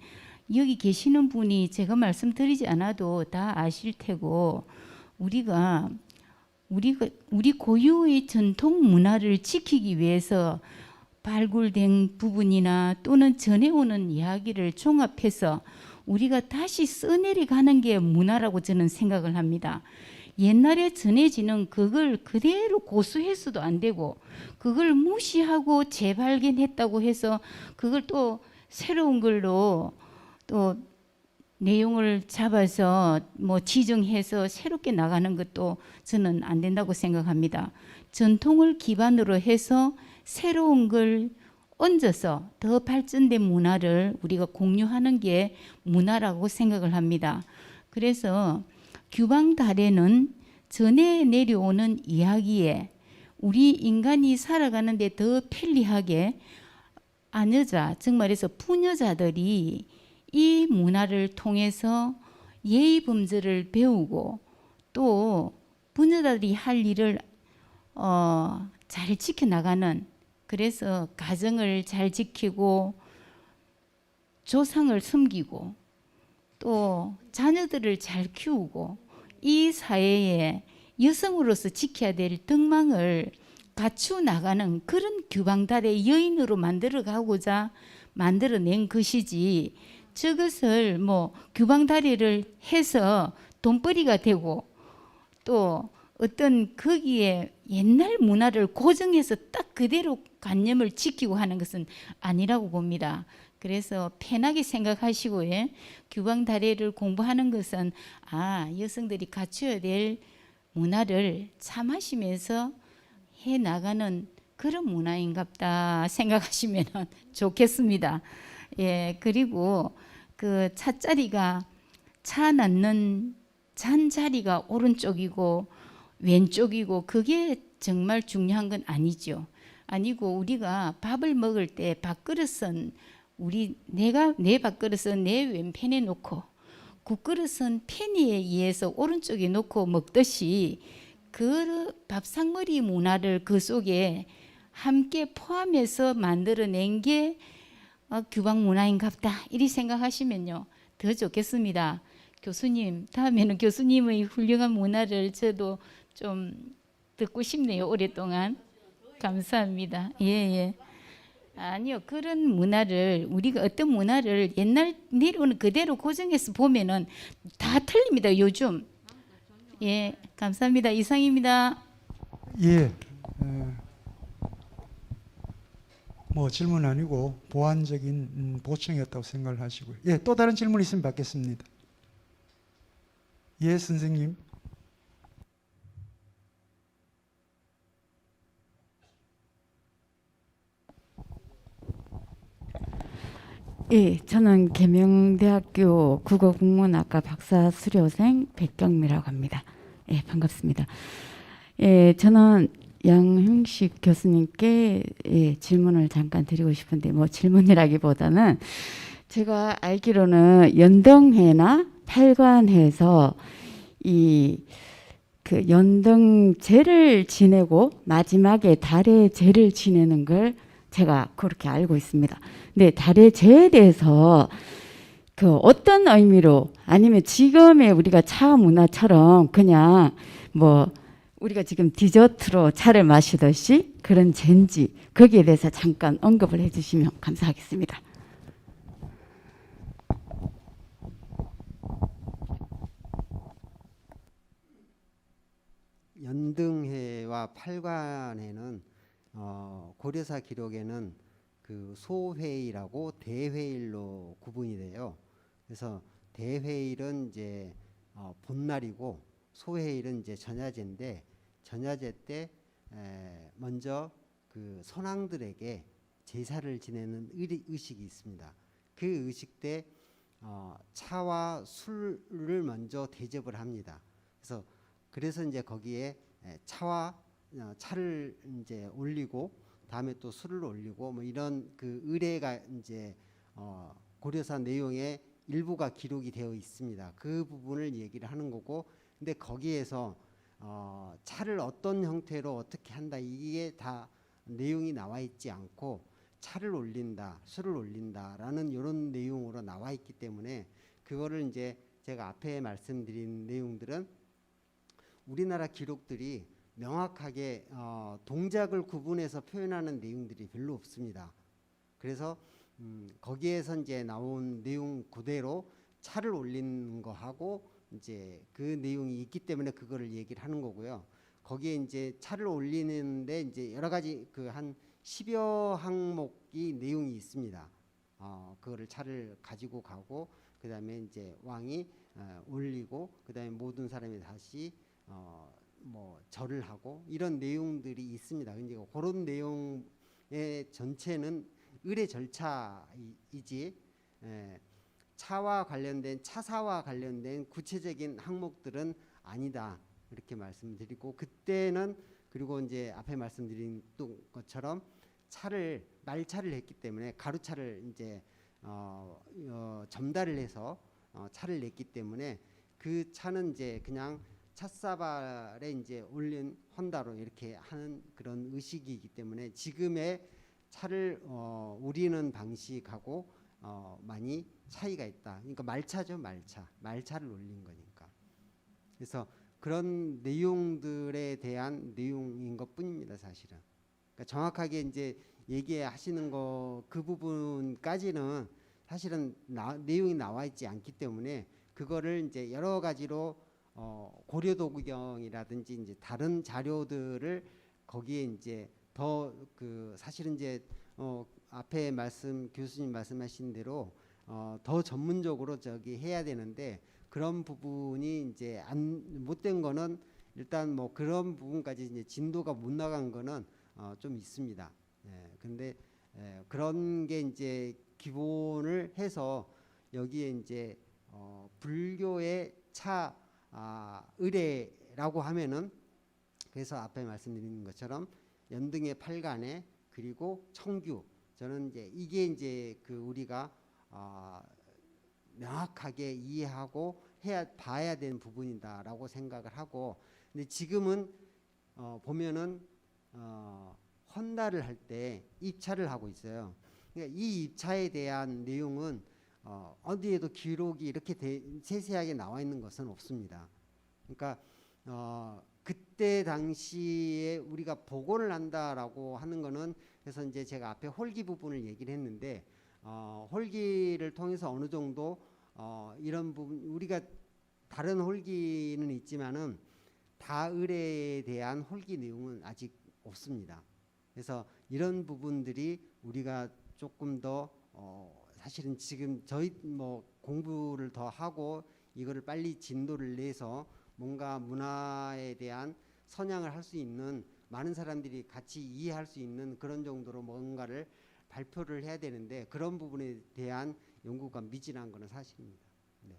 여기 계시는 분이 제가 말씀드리지 않아도 다 아실 테고, 우리 고유의 전통 문화를 지키기 위해서 발굴된 부분이나 또는 전해오는 이야기를 종합해서 우리가 다시 써내려가는 게 문화라고 저는 생각을 합니다. 옛날에 전해지는 그걸 그대로 고수해서도 안 되고, 그걸 무시하고 재발견했다고 해서 그걸 또 새로운 걸로 또 내용을 잡아서 뭐 지정해서 새롭게 나가는 것도 저는 안 된다고 생각합니다. 전통을 기반으로 해서 새로운 걸 얹어서 더 발전된 문화를 우리가 공유하는 게 문화라고 생각을 합니다. 그래서 규방달에는 전해 내려오는 이야기에 우리 인간이 살아가는데 더 편리하게 아녀자, 즉 말해서 부녀자들이 이 문화를 통해서 예의 범절을 배우고 또 부녀자들이 할 일을 잘 지켜나가는, 그래서 가정을 잘 지키고 조상을 섬기고 또 자녀들을 잘 키우고 이 사회에 여성으로서 지켜야 될 덕망을 갖추어 나가는 그런 규방달의 여인으로 만들어가고자 만들어낸 것이지, 저것을 뭐 규방다리를 해서 돈벌이가 되고 또 어떤 거기에 옛날 문화를 고정해서 딱 그대로 관념을 지키고 하는 것은 아니라고 봅니다. 그래서 편하게 생각하시고, 규방다리를 공부하는 것은 여성들이 갖춰야 될 문화를 참하시면서 해나가는 그런 문화인갑다 생각하시면 좋겠습니다. 예, 그리고 그 차자리가 차 낳는 잔자리가 오른쪽이고 왼쪽이고 그게 정말 중요한 건 아니죠. 아니고 우리가 밥을 먹을 때 밥그릇은 내가 내 밥그릇은 내 왼편에 놓고 국그릇은 편의에 의해서 오른쪽에 놓고 먹듯이 그 밥상머리 문화를 그 속에 함께 포함해서 만들어낸 게 규방 문화인갑다 이리 생각하시면요 더 좋겠습니다. 교수님 다음에는 교수님의 훌륭한 문화를 저도 좀 듣고 싶네요. 오랫동안 감사합니다. 예. 아니요 그런 문화를 우리가 어떤 문화를 옛날 내려오는 그대로 고정해서 보면은 다 틀립니다. 요즘 예 감사합니다. 이상입니다. 예. 뭐 질문 아니고 보완적인 보충이었다고 생각을 하시고요. 예, 또 다른 질문 있으면 받겠습니다. 예, 선생님. 예, 저는 계명대학교 국어국문학과 박사 수료생 백경미라고 합니다. 예, 반갑습니다. 예, 저는 양형식 교수님께 질문을 잠깐 드리고 싶은데 뭐 질문이라기보다는 제가 알기로는 연등회나 팔관회에서 그 연등제를 지내고 마지막에 달의 제를 지내는 걸 제가 그렇게 알고 있습니다. 근데 달의 제에 대해서 그 어떤 의미로 아니면 지금의 우리가 차 문화처럼 그냥 뭐 우리가 지금 디저트로 차를 마시듯이 그런 제인지 거기에 대해서 잠깐 언급을 해주시면 감사하겠습니다. 연등회와 팔관회는 고려사 기록에는 그 소회일하고 대회일로 구분이 돼요. 그래서 대회일은 이제 본날이고 소회일은 이제 전야제인데 전야제 때 먼저 그 선왕들에게 제사를 지내는 의식이 있습니다. 그 의식 때 차와 술을 먼저 대접을 합니다. 그래서 이제 거기에 차를 이제 올리고 다음에 또 술을 올리고 뭐 이런 그 의례가 이제 고려사 내용의 일부가 기록이 되어 있습니다. 그 부분을 얘기를 하는 거고, 근데 거기에서 차를 어떤 형태로 어떻게 한다 이게 다 내용이 나와 있지 않고 차를 올린다, 술을 올린다라는 이런 내용으로 나와 있기 때문에 그거를 이제 제가 앞에 말씀드린 내용들은 우리나라 기록들이 명확하게 동작을 구분해서 표현하는 내용들이 별로 없습니다. 그래서 거기에서 이제 나온 내용 그대로 차를 올리는 거 하고 이제 그 내용이 있기 때문에 그거를 얘기를 하는 거고요. 거기에 이제 차를 올리는데 이제 여러 가지 그 한 10여 항목이 내용이 있습니다. 그거를 차를 가지고 가고 그다음에 이제 왕이 올리고 그다음에 모든 사람이 다시 뭐 절을 하고 이런 내용들이 있습니다. 이제 그런 내용의 전체는 의례 절차이지 차와 관련된 차사와 관련된 구체적인 항목들은 아니다 이렇게 말씀드리고, 그때는 그리고 이제 앞에 말씀드린 것처럼 말차를 했기 때문에 가루차를 이제 점달을 해서 차를 냈기 때문에 그 차는 이제 그냥 찻사발에 이제 올린 헌다로 이렇게 하는 그런 의식이기 때문에 지금의 차를 우리는 방식하고 많이 차이가 있다. 그러니까 말차죠, 말차를 올린 거니까. 그래서 그런 내용들에 대한 내용인 것뿐입니다, 사실은. 그러니까 정확하게 이제 얘기하시는 거 그 부분까지는 사실은 내용이 나와 있지 않기 때문에 그거를 이제 여러 가지로 고려도구경이라든지 이제 다른 자료들을 거기에 이제 더 그 사실은 이제 앞에 교수님 말씀하신 대로 더 전문적으로 저기 해야 되는데 그런 부분이 이제 못된 거는 일단 뭐 그런 부분까지 이제 진도가 못 나간 거는 좀 있습니다. 근데 그런 게 이제 기본을 해서 여기에 이제 불교의 의례라고 하면은 그래서 앞에 말씀드린 것처럼 연등의 팔간에 그리고 청규 저는 이제 이게 이제 그 우리가 명확하게 이해하고 봐야 되는 부분이다라고 생각을 하고, 근데 지금은 보면은 헌달을 할 때 입차를 하고 있어요. 그러니까 이 입차에 대한 내용은 어디에도 기록이 이렇게 세세하게 나와 있는 것은 없습니다. 그러니까 그때 당시에 우리가 복원을 한다라고 하는 거는, 그래서 이제 제가 앞에 홀기 부분을 얘기를 했는데, 홀기를 통해서 어느 정도 이런 부분, 우리가 다른 홀기는 있지만은 다을에 대한 홀기 내용은 아직 없습니다. 그래서 이런 부분들이 우리가 조금 더 사실은 지금 저희 뭐 공부를 더 하고 이거를 빨리 진도를 내서 뭔가 문화에 대한 선양을 할 수 있는, 많은 사람들이 같이 이해할 수 있는 그런 정도로 뭔가를 발표를 해야 되는데, 그런 부분에 대한 연구가 미진한 것은 사실입니다. 네.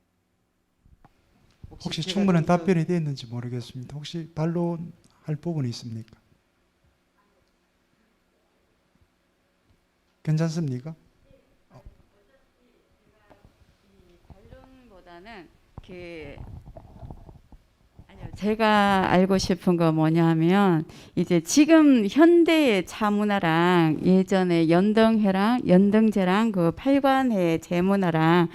혹시 제가 충분한 좀 답변이 됐는지 모르겠습니다. 혹시 반론할 부분이 있습니까? 괜찮습니까? 반론보다는 아니요, 제가 알고 싶은 거 뭐냐면 이제 지금 현대의 차문화랑 예전에 연등제랑 그 팔관의 제문화랑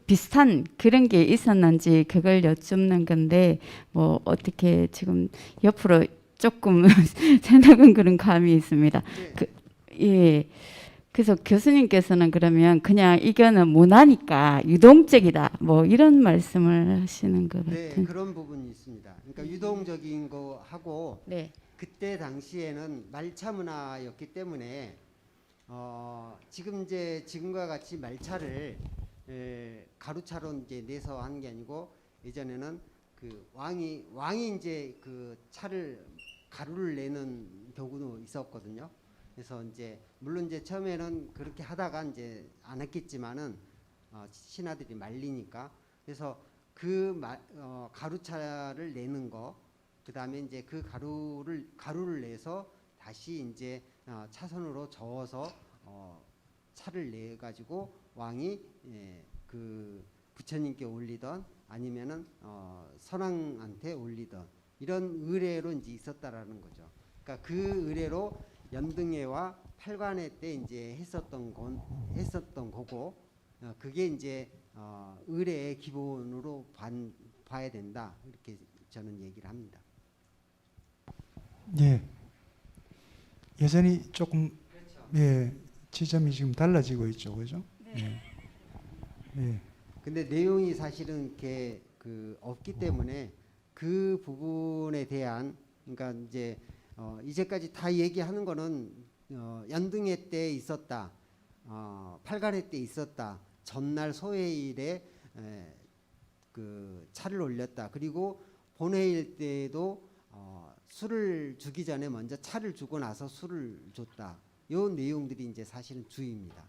비슷한 그런 게 있었는지 그걸 여쭙는 건데, 뭐 어떻게 지금 옆으로 조금 생각은 그런 감이 있습니다. 예. 그래서 교수님께서는 그러면 그냥 이거는 문화니까 유동적이다, 뭐 이런 말씀을 하시는 것 네, 같은. 그런 부분이 있습니다. 그러니까 유동적인 거 하고, 네. 그때 당시에는 말차 문화였기 때문에 지금 이제 지금과 같이 말차를 가루차로 이제 내서 하는 게 아니고, 예전에는 그 왕이 이제 그 차를 가루를 내는 경우도 있었거든요. 그래서 이제 물론 이제 처음에는 그렇게 하다가 이제 안 했겠지만은 신하들이 말리니까, 그래서 가루차를 내는 거, 그 다음에 이제 그 가루를 내서 다시 이제 차선으로 저어서 차를 내 가지고 왕이 그 부처님께 올리던 아니면은 선왕한테 올리던 이런 의례로 이제 있었다라는 거죠. 그러니까 그 의례로 연등회와 팔관회 때 이제 했었던 거고, 그게 이제 의례의 기본으로 봐야 된다, 이렇게 저는 얘기를 합니다. 예. 여전히 조금 예, 지점이 지금 달라지고 있죠, 그죠? 네. 예. 근데 내용이 사실은 이렇게 없기 때문에 그 부분에 대한, 그러니까 이제 이제까지 다 얘기하는 거는 연등회 때 있었다, 팔관회 때 있었다, 전날 소회일에 그 차를 올렸다, 그리고 본회일 때도 술을 주기 전에 먼저 차를 주고 나서 술을 줬다, 요 내용들이 이제 사실은 주입니다.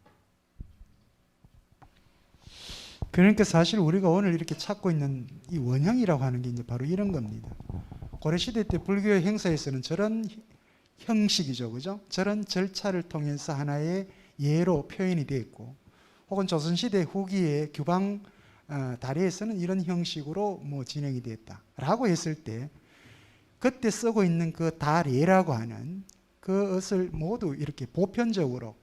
그러니까 사실 우리가 오늘 이렇게 찾고 있는 이 원형이라고 하는 게 이제 바로 이런 겁니다. 고려시대 때 불교의 행사에서는 저런 형식이죠, 그죠? 저런 절차를 통해서 하나의 예로 표현이 되어 있고, 혹은 조선시대 후기의 규방 다리에서는 이런 형식으로 뭐 진행이 됐다라고 했을 때, 그때 쓰고 있는 그 다례라고 하는 그것을 모두 이렇게 보편적으로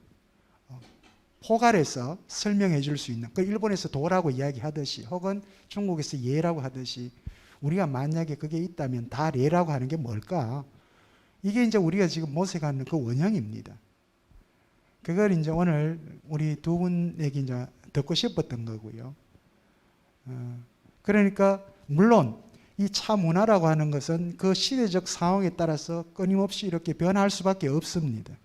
포괄해서 설명해 줄 수 있는, 그 일본에서 도라고 이야기하듯이 혹은 중국에서 예라고 하듯이, 우리가 만약에 그게 있다면 다례라고 하는 게 뭘까? 이게 이제 우리가 지금 모색하는 그 원형입니다. 그걸 이제 오늘 우리 두 분에게 이제 듣고 싶었던 거고요. 그러니까 물론 이 차 문화라고 하는 것은 그 시대적 상황에 따라서 끊임없이 이렇게 변할 수밖에 없습니다.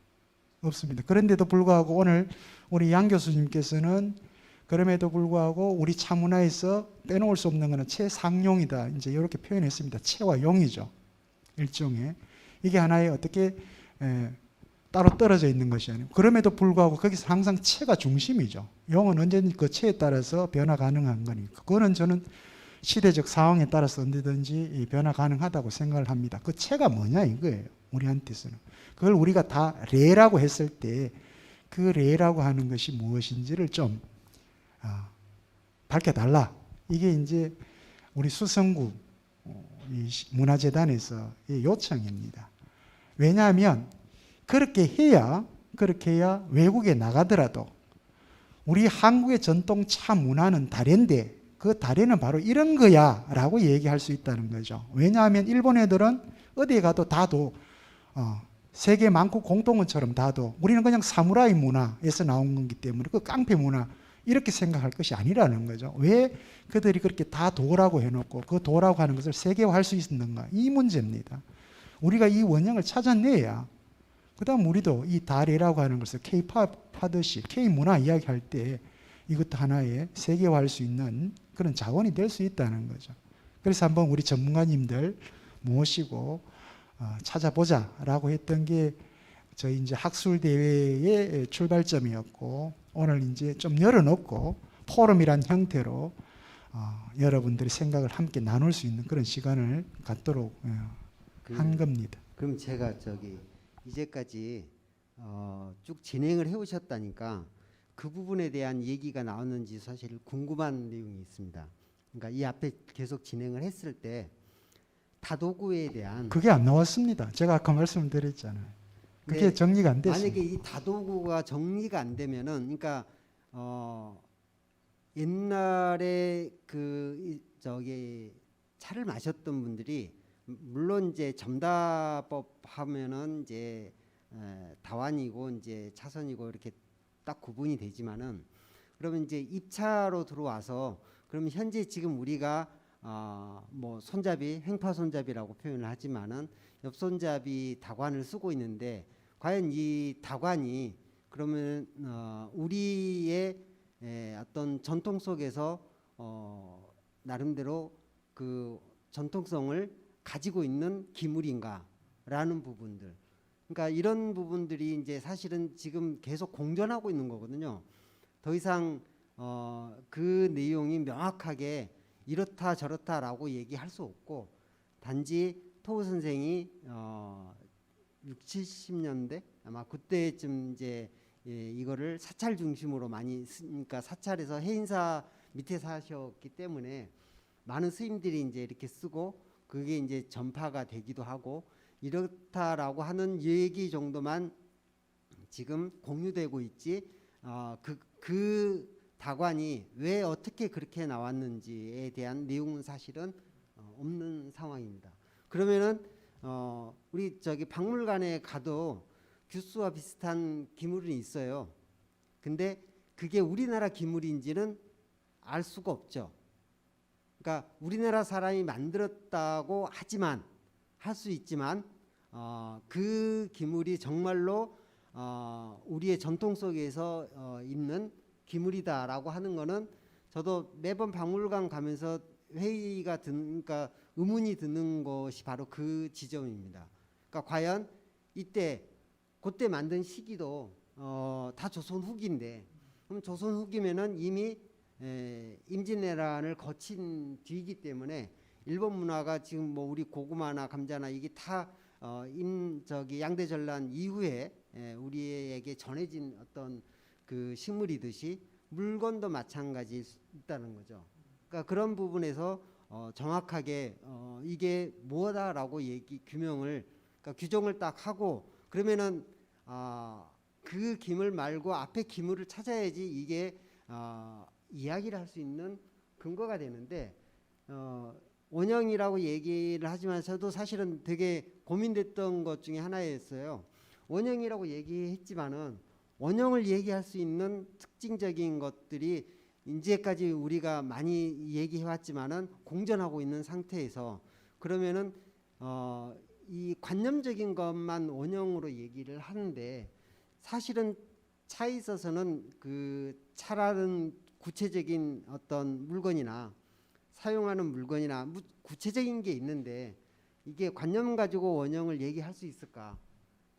그런데도 불구하고 오늘 우리 양 교수님께서는 그럼에도 불구하고 우리 차 문화에서 빼놓을 수 없는 것은 채상용이다, 이제 이렇게 표현했습니다. 채와 용이죠, 일종의. 이게 하나의 어떻게 따로 떨어져 있는 것이 아니고, 그럼에도 불구하고 거기서 항상 채가 중심이죠. 용은 언제든지 그 채에 따라서 변화 가능한 거니까. 그거는 저는 시대적 상황에 따라서 언제든지 변화 가능하다고 생각을 합니다. 그 채가 뭐냐 이거예요. 우리한테서는. 그걸 우리가 다 레라고 했을 때 그 레라고 하는 것이 무엇인지를 좀 밝혀달라. 이게 이제 우리 수성구 이 문화재단에서 의 요청입니다. 왜냐하면 그렇게 해야 외국에 나가더라도 우리 한국의 전통 차 문화는 다른데 그 다리는 바로 이런 거야 라고 얘기할 수 있다는 거죠. 왜냐하면 일본 애들은 어디에 가도 다도 세계 만국 공동원처럼 다도 우리는 그냥 사무라이 문화에서 나온 거기 때문에 그 깡패 문화 이렇게 생각할 것이 아니라는 거죠. 왜 그들이 그렇게 다 도라고 해놓고 그 도라고 하는 것을 세계화할 수 있는가, 이 문제입니다. 우리가 이 원형을 찾아내야 그 다음 우리도 이 다리라고 하는 것을 K-팝 하듯이 K-문화 이야기할 때 이것도 하나의 세계화할 수 있는 그런 자원이 될 수 있다는 거죠. 그래서 한번 우리 전문가님들 모시고 찾아보자라고 했던 게 저희 이제 학술 대회의 출발점이었고, 오늘 이제 좀 열어놓고 포럼이란 형태로 여러분들의 생각을 함께 나눌 수 있는 그런 시간을 갖도록 한 겁니다. 그럼 제가 이제까지 쭉 진행을 해오셨다니까 그 부분에 대한 얘기가 나왔는지 사실 궁금한 내용이 있습니다. 그러니까 이 앞에 계속 진행을 했을 때 다도구에 대한 그게 안 나왔습니다. 제가 아까 말씀드렸잖아요. 그게 네, 정리가 안 됐습니다. 만약에 이 다도구가 정리가 안 되면은, 그러니까 옛날에 차를 마셨던 분들이 물론 이제 점다법 하면은 이제 다완이고 이제 차선이고 이렇게 딱 구분이 되지만은, 그러면 이제 입차로 들어와서 그러면 현재 지금 우리가 뭐 손잡이 횡파 손잡이라고 표현을 하지만은 옆 손잡이 다관을 쓰고 있는데, 과연 이 다관이 그러면 우리의 어떤 전통 속에서 나름대로 그 전통성을 가지고 있는 기물인가라는 부분들, 그러니까 이런 부분들이 이제 사실은 지금 계속 공존하고 있는 거거든요. 더 이상 그 내용이 명확하게 이렇다 저렇다라고 얘기할 수 없고, 단지 토우 선생이 60, 70년대 아마 그때쯤 이제 이거를 사찰 중심으로 많이 그러니까 사찰에서 해인사 밑에 사셨기 때문에 많은 스님들이 이제 이렇게 쓰고 그게 이제 전파가 되기도 하고 이렇다라고 하는 얘기 정도만 지금 공유되고 있지, 그 다관이 왜 어떻게 그렇게 나왔는지에 대한 내용은 사실은 없는 상황입니다. 그러면은 우리 박물관에 가도 규수와 비슷한 기물이 있어요. 근데 그게 우리나라 기물인지는 알 수가 없죠. 그러니까 우리나라 사람이 만들었다고 하지만 할 수 있지만 그 기물이 정말로 우리의 전통 속에서 있는 기물이다라고 하는 거는 저도 매번 박물관 가면서 회의가 그러니까 의문이 드는 것이 바로 그 지점입니다. 그러니까 과연 그때 만든 시기도 다 조선 후기인데, 그럼 조선 후기면은 이미 임진왜란을 거친 뒤이기 때문에 일본 문화가 지금 뭐 우리 고구마나 감자나 이게 다 양대전란 이후에 우리에게 전해진 어떤 그 식물이듯이 물건도 마찬가지일 수 있다는 거죠. 그러니까 그런 부분에서 정확하게 이게 뭐다라고 규명을 그러니까 규정을 딱 하고, 그러면은 그 기물 말고 앞에 기물을 찾아야지 이게 이야기를 할 수 있는 근거가 되는데, 원형이라고 얘기를 하지만 저도 사실은 되게 고민됐던 것 중에 하나였어요. 원형이라고 얘기했지만은 원형을 얘기할 수 있는 특징적인 것들이 이제까지 우리가 많이 얘기해왔지만은 공존하고 있는 상태에서, 그러면은 이 관념적인 것만 원형으로 얘기를 하는데, 사실은 차에 있어서는 그 차라는 구체적인 어떤 물건이나 사용하는 물건이나 구체적인 게 있는데 이게 관념 가지고 원형을 얘기할 수 있을까?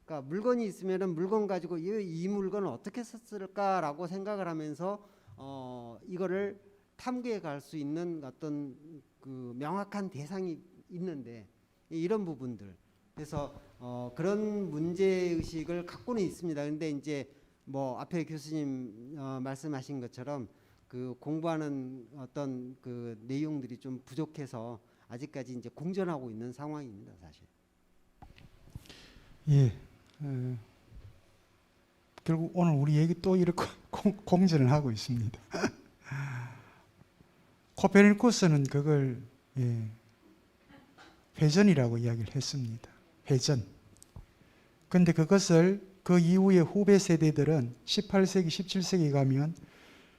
그러니까 물건이 있으면은 물건 가지고 이 물건을 어떻게 썼을까라고 생각을 하면서 이거를 탐구해 갈 수 있는 어떤 그 명확한 대상이 있는데, 이런 부분들, 그래서 그런 문제 의식을 갖고는 있습니다. 근데 이제 뭐 앞에 교수님 말씀하신 것처럼 그 공부하는 어떤 그 내용들이 좀 부족해서 아직까지 이제 공전하고 있는 상황입니다, 사실. 예. 결국 오늘 우리 얘기 또 이렇게 공전을 하고 있습니다. 코페르니쿠스는 그걸 회전이라고 이야기를 했습니다. 회전. 근데 그것을 그 이후에 후배 세대들은 18세기, 17세기 가면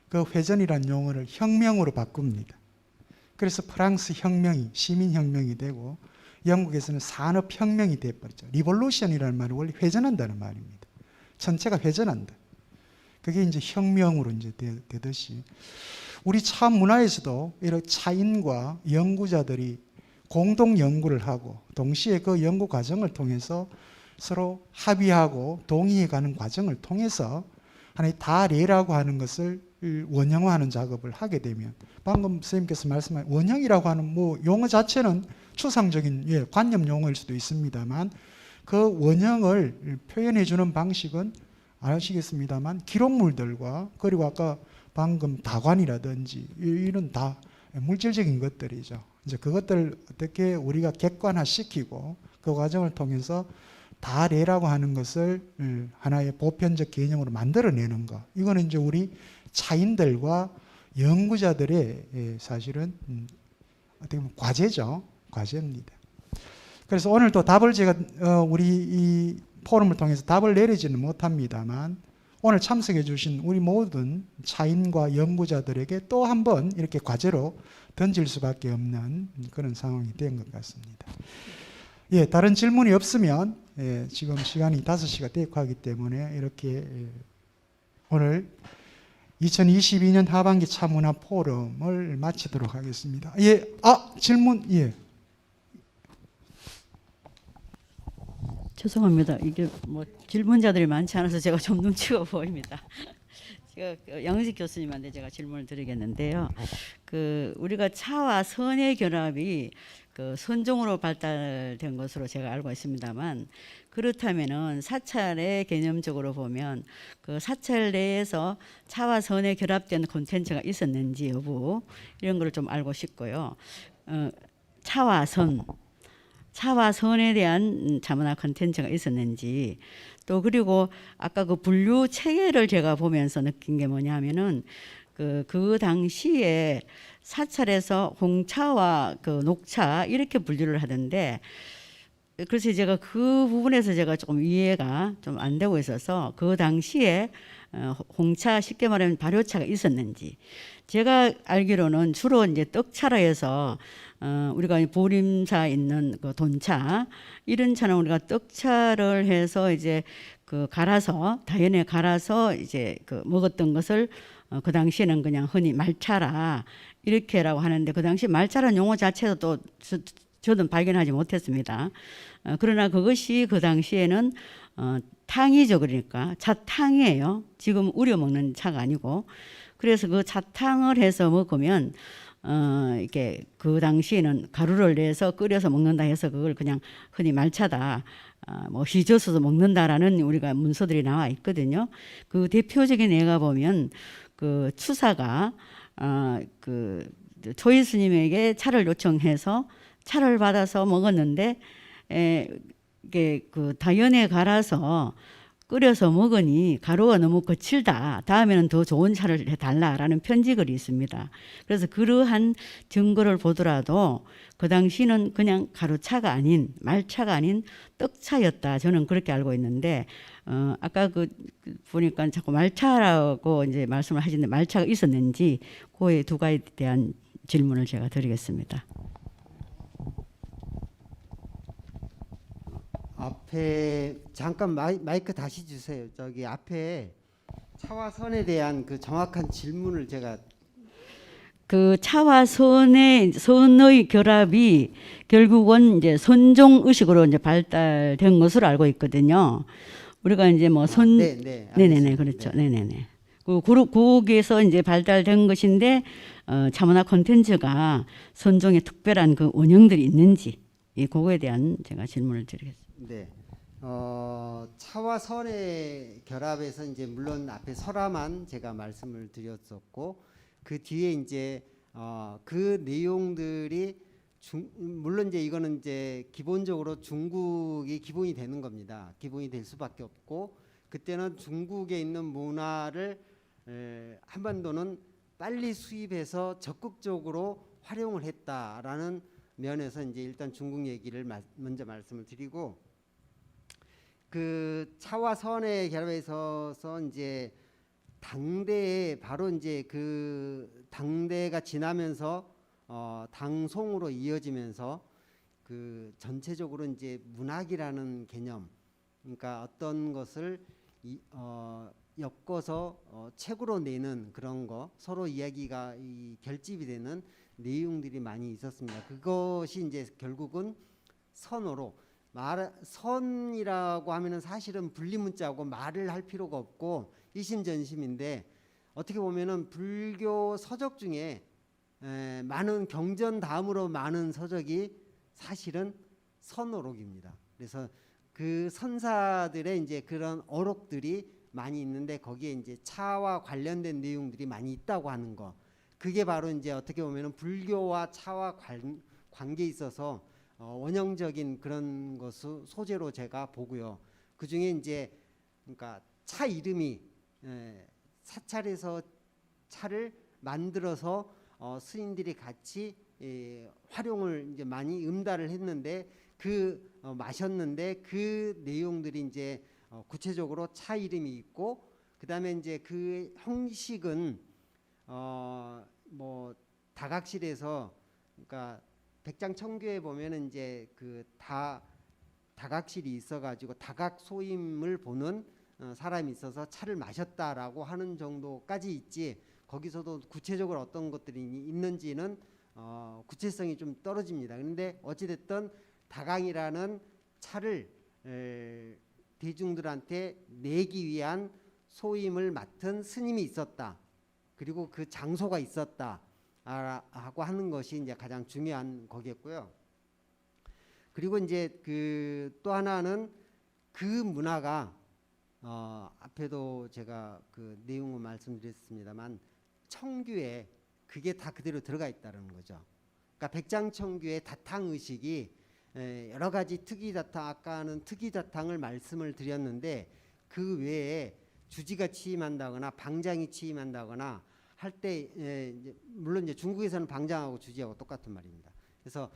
그 회전이란 용어를 혁명으로 바꿉니다. 그래서 프랑스 혁명이 시민혁명이 되고 영국에서는 산업혁명이 되어버렸죠. 리볼루션이라는 말은 원래 회전한다는 말입니다. 전체가 회전한다. 그게 이제 혁명으로 이제 되듯이 우리 차 문화에서도 이런 차인과 연구자들이 공동 연구를 하고 동시에 그 연구 과정을 통해서 서로 합의하고 동의해가는 과정을 통해서 하나의 다례라고 하는 것을 원형화하는 작업을 하게 되면 방금 선생님께서 말씀하신 원형이라고 하는 뭐 용어 자체는 추상적인 관념 용어일 수도 있습니다만 그 원형을 표현해 주는 방식은 아시겠습니다만 기록물들과 그리고 아까 방금 다관이라든지 이런 다 물질적인 것들이죠. 이제 그것들을 어떻게 우리가 객관화시키고 그 과정을 통해서 다례라고 하는 것을 하나의 보편적 개념으로 만들어내는 것. 이거는 이제 우리 차인들과 연구자들의 사실은 어떻게 보면 과제죠. 과제입니다. 그래서 오늘 또 답을 제가 우리 이 포럼을 통해서 답을 내리지는 못합니다만 오늘 참석해 주신 우리 모든 차인과 연구자들에게 또 한 번 이렇게 과제로 던질 수밖에 없는 그런 상황이 된 것 같습니다. 예, 다른 질문이 없으면 지금 시간이 5시가 되고 하기 때문에 이렇게 오늘 2022년 하반기 차문화 포럼을 마치도록 하겠습니다. 예, 질문, 예. 죄송합니다. 이게 뭐 질문자들이 많지 않아서 제가 좀 눈치가 보입니다. 제가 양은식 교수님한테 제가 질문을 드리겠는데요. 그 우리가 차와 선의 결합이 그 선종으로 발달된 것으로 제가 알고 있습니다만 그렇다면은 사찰의 개념적으로 보면 그 사찰 내에서 차와 선에 결합된 콘텐츠가 있었는지 여부 이런 걸 좀 알고 싶고요. 차와 선에 대한 차문화 콘텐츠가 있었는지 또 그리고 아까 그 분류 체계를 제가 보면서 느낀 게 뭐냐면은 그 당시에 사찰에서 홍차와 그 녹차 이렇게 분류를 하던데 그래서 제가 그 부분에서 제가 조금 이해가 좀 안 되고 있어서 그 당시에 홍차 쉽게 말하면 발효차가 있었는지 제가 알기로는 주로 이제 떡차로 해서 우리가 보림사 있는 그 돈차 이런 차는 우리가 떡차를 해서 이제 그 갈아서 다연에 갈아서 이제 그 먹었던 것을 그 당시에는 그냥 흔히 말차라 이렇게라고 하는데 그 당시 말차라는 용어 자체도 또 저는 발견하지 못했습니다. 그러나 그것이 그 당시에는 탕이죠. 그러니까 차탕이에요. 지금 우려 먹는 차가 아니고 그래서 그 차탕을 해서 먹으면 이렇게 그 당시에는 가루를 내서 끓여서 먹는다 해서 그걸 그냥 흔히 말차다 뭐 휘저어서 먹는다라는 우리가 문서들이 나와 있거든요. 그 대표적인 예가 보면 그 추사가 그 조이 스님에게 차를 요청해서 차를 받아서 먹었는데 이게 그 다연에 갈아서 끓여서 먹으니 가루가 너무 거칠다. 다음에는 더 좋은 차를 해달라라는 편지글이 있습니다. 그래서 그러한 증거를 보더라도 그 당시는 그냥 가루차가 아닌 말차가 아닌 떡차였다. 저는 그렇게 알고 있는데 아까 그 보니까 자꾸 말차라고 이제 말씀을 하시는데 말차가 있었는지 그에 두 가지에 대한 질문을 제가 드리겠습니다. 앞에 잠깐 마이크 다시 주세요. 저기 앞에 차와 선에 대한 그 정확한 질문을 제가 그 차와 선의 결합이 결국은 이제 선종 의식으로 이제 발달된 것으로 알고 있거든요. 우리가 이제 뭐 네네네 그렇죠. 네네네. 거기에서 이제 발달된 것인데 차문화 콘텐츠가 선종의 특별한 그 원형들이 있는지 그거에 대한 제가 질문을 드리겠습니다. 네. 차와 선의 결합에서 이제 물론 앞에 설화만 제가 말씀을 드렸었고 그 뒤에 이제 그 내용들이 물론 이제 이거는 이제 기본적으로 중국이 기본이 되는 겁니다. 기본이 될 수밖에 없고 그때는 중국에 있는 문화를 한반도는 빨리 수입해서 적극적으로 활용을 했다라는 면에서 이제 일단 중국 얘기를 먼저 말씀을 드리고 그 차와 선의 결합에 있어서 이제 당대에 바로 이제 그 당대가 지나면서 당송으로 이어지면서 그 전체적으로 이제 문학이라는 개념 그러니까 어떤 것을 엮어서 책으로 내는 그런 거 서로 이야기가 결집이 되는 내용들이 많이 있었습니다. 그것이 이제 결국은 선어로 선이라고 하면은 사실은 분리문자고 말을 할 필요가 없고 이심전심인데 어떻게 보면은 불교 서적 중에 많은 경전 다음으로 많은 서적이 사실은 선어록입니다. 그래서 그 선사들의 이제 그런 어록들이 많이 있는데 거기에 이제 차와 관련된 내용들이 많이 있다고 하는 거. 그게 바로 이제 어떻게 보면은 불교와 차와 관계에 있어서 원형적인 그런 것을 소재로 제가 보고요. 그 중에 이제 그러니까 차 이름이 사찰에서 차를 만들어서 스님들이 같이 활용을 이제 많이 음달을 했는데 마셨는데 그 내용들이 이제 구체적으로 차 이름이 있고 그다음에 이제 그 형식은 뭐 다각실에서 그러니까 백장청규에 보면은 이제 그 다각실이 있어가지고 다각 소임을 보는 사람이 있어서 차를 마셨다라고 하는 정도까지 있지 거기서도 구체적으로 어떤 것들이 있는지는 구체성이 좀 떨어집니다. 그런데 어찌됐든 다강이라는 차를 대중들한테 내기 위한 소임을 맡은 스님이 있었다. 그리고 그 장소가 있었다. 하고 하는 것이 이제 가장 중요한 거겠고요. 그리고 이제 그 또 하나는 그 문화가 앞에도 제가 그 내용을 말씀드렸습니다만 청규에 그게 다 그대로 들어가 있다는 거죠. 그러니까 백장청규의 다탕 의식이 여러 가지 특이다탕 아까는 특이다탕을 말씀을 드렸는데 그 외에 주지가 취임한다거나 방장이 취임한다거나 할 때 물론 이제 중국에서는 방장하고 주지하고 똑같은 말입니다. 그래서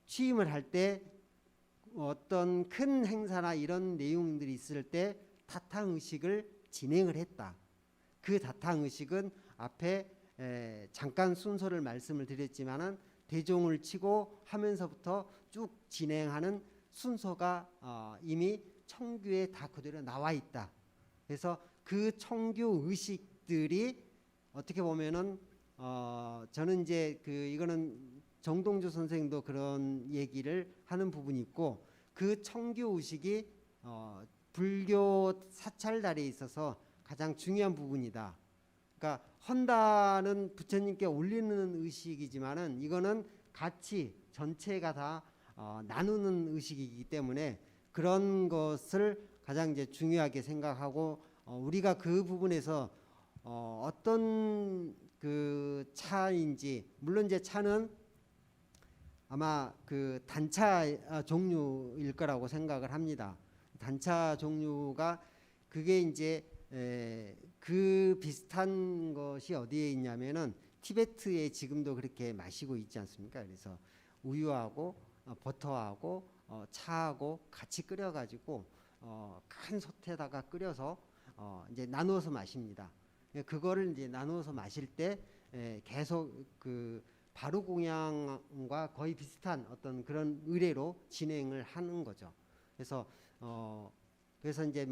취임을 할 때 어떤 큰 행사나 이런 내용들이 있을 때 다탕 의식을 진행을 했다. 그 다탕 의식은 앞에 잠깐 순서를 말씀을 드렸지만은 대종을 치고 하면서부터 쭉 진행하는 순서가 이미 청규에 다 그대로 나와 있다. 그래서 그 청규 의식들이 어떻게 보면은 저는 이제 이거는 정동주 선생도 그런 얘기를 하는 부분이 있고 그 청규 의식이 불교 사찰달에 있어서 가장 중요한 부분이다. 그러니까 헌다는 부처님께 올리는 의식이지만은 이거는 같이 전체가 다 나누는 의식이기 때문에 그런 것을 가장 이제 중요하게 생각하고 우리가 그 부분에서 어떤 그 차인지 물론 이제 차는 아마 그 단차 종류일 거라고 생각을 합니다. 단차 종류가 그게 이제 그 비슷한 것이 어디에 있냐면은 티베트에 지금도 그렇게 마시고 있지 않습니까? 그래서 우유하고 버터하고 차하고 같이 끓여가지고 큰 솥에다가 끓여서 이제 나누어서 마십니다. 그거를 이제 나누어서 마실 때 계속 그 바루공양과 거의 비슷한 어떤 그런 의례로 진행을 하는 거죠. 그래서 이제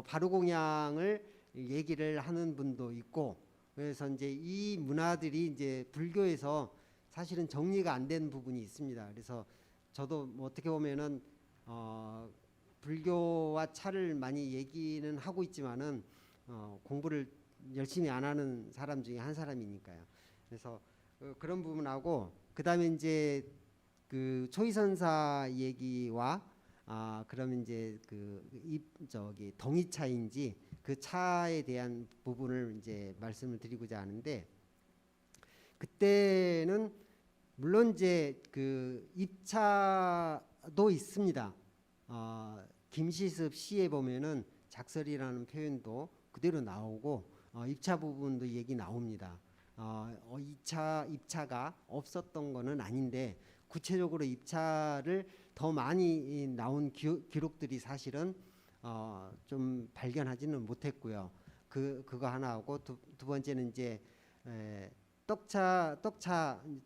바루공양을 얘기를 하는 분도 있고 그래서 이제 이 문화들이 이제 불교에서 사실은 정리가 안 된 부분이 있습니다. 그래서 저도 뭐 어떻게 보면은 불교와 차를 많이 얘기는 하고 있지만은 공부를 열심히 안 하는 사람 중에 한 사람이니까요. 그래서 그런 부분하고 그다음에 이제 그 초이선사 얘기와 그러면 이제 저기 덩이차인지 그 차에 대한 부분을 이제 말씀을 드리고자 하는데, 그때는 물론 이제 그 입차도 있습니다. 김시습 시에 보면은 작설이라는 표현도 그대로 나오고 입차 부분도 얘기 나옵니다. 입차가 없었던 거는 아닌데 구체적으로 입차를 더 많이 나온 기록들이 사실은 좀 발견하지는 못했고요. 그거 하나 하고 두 번째는 이제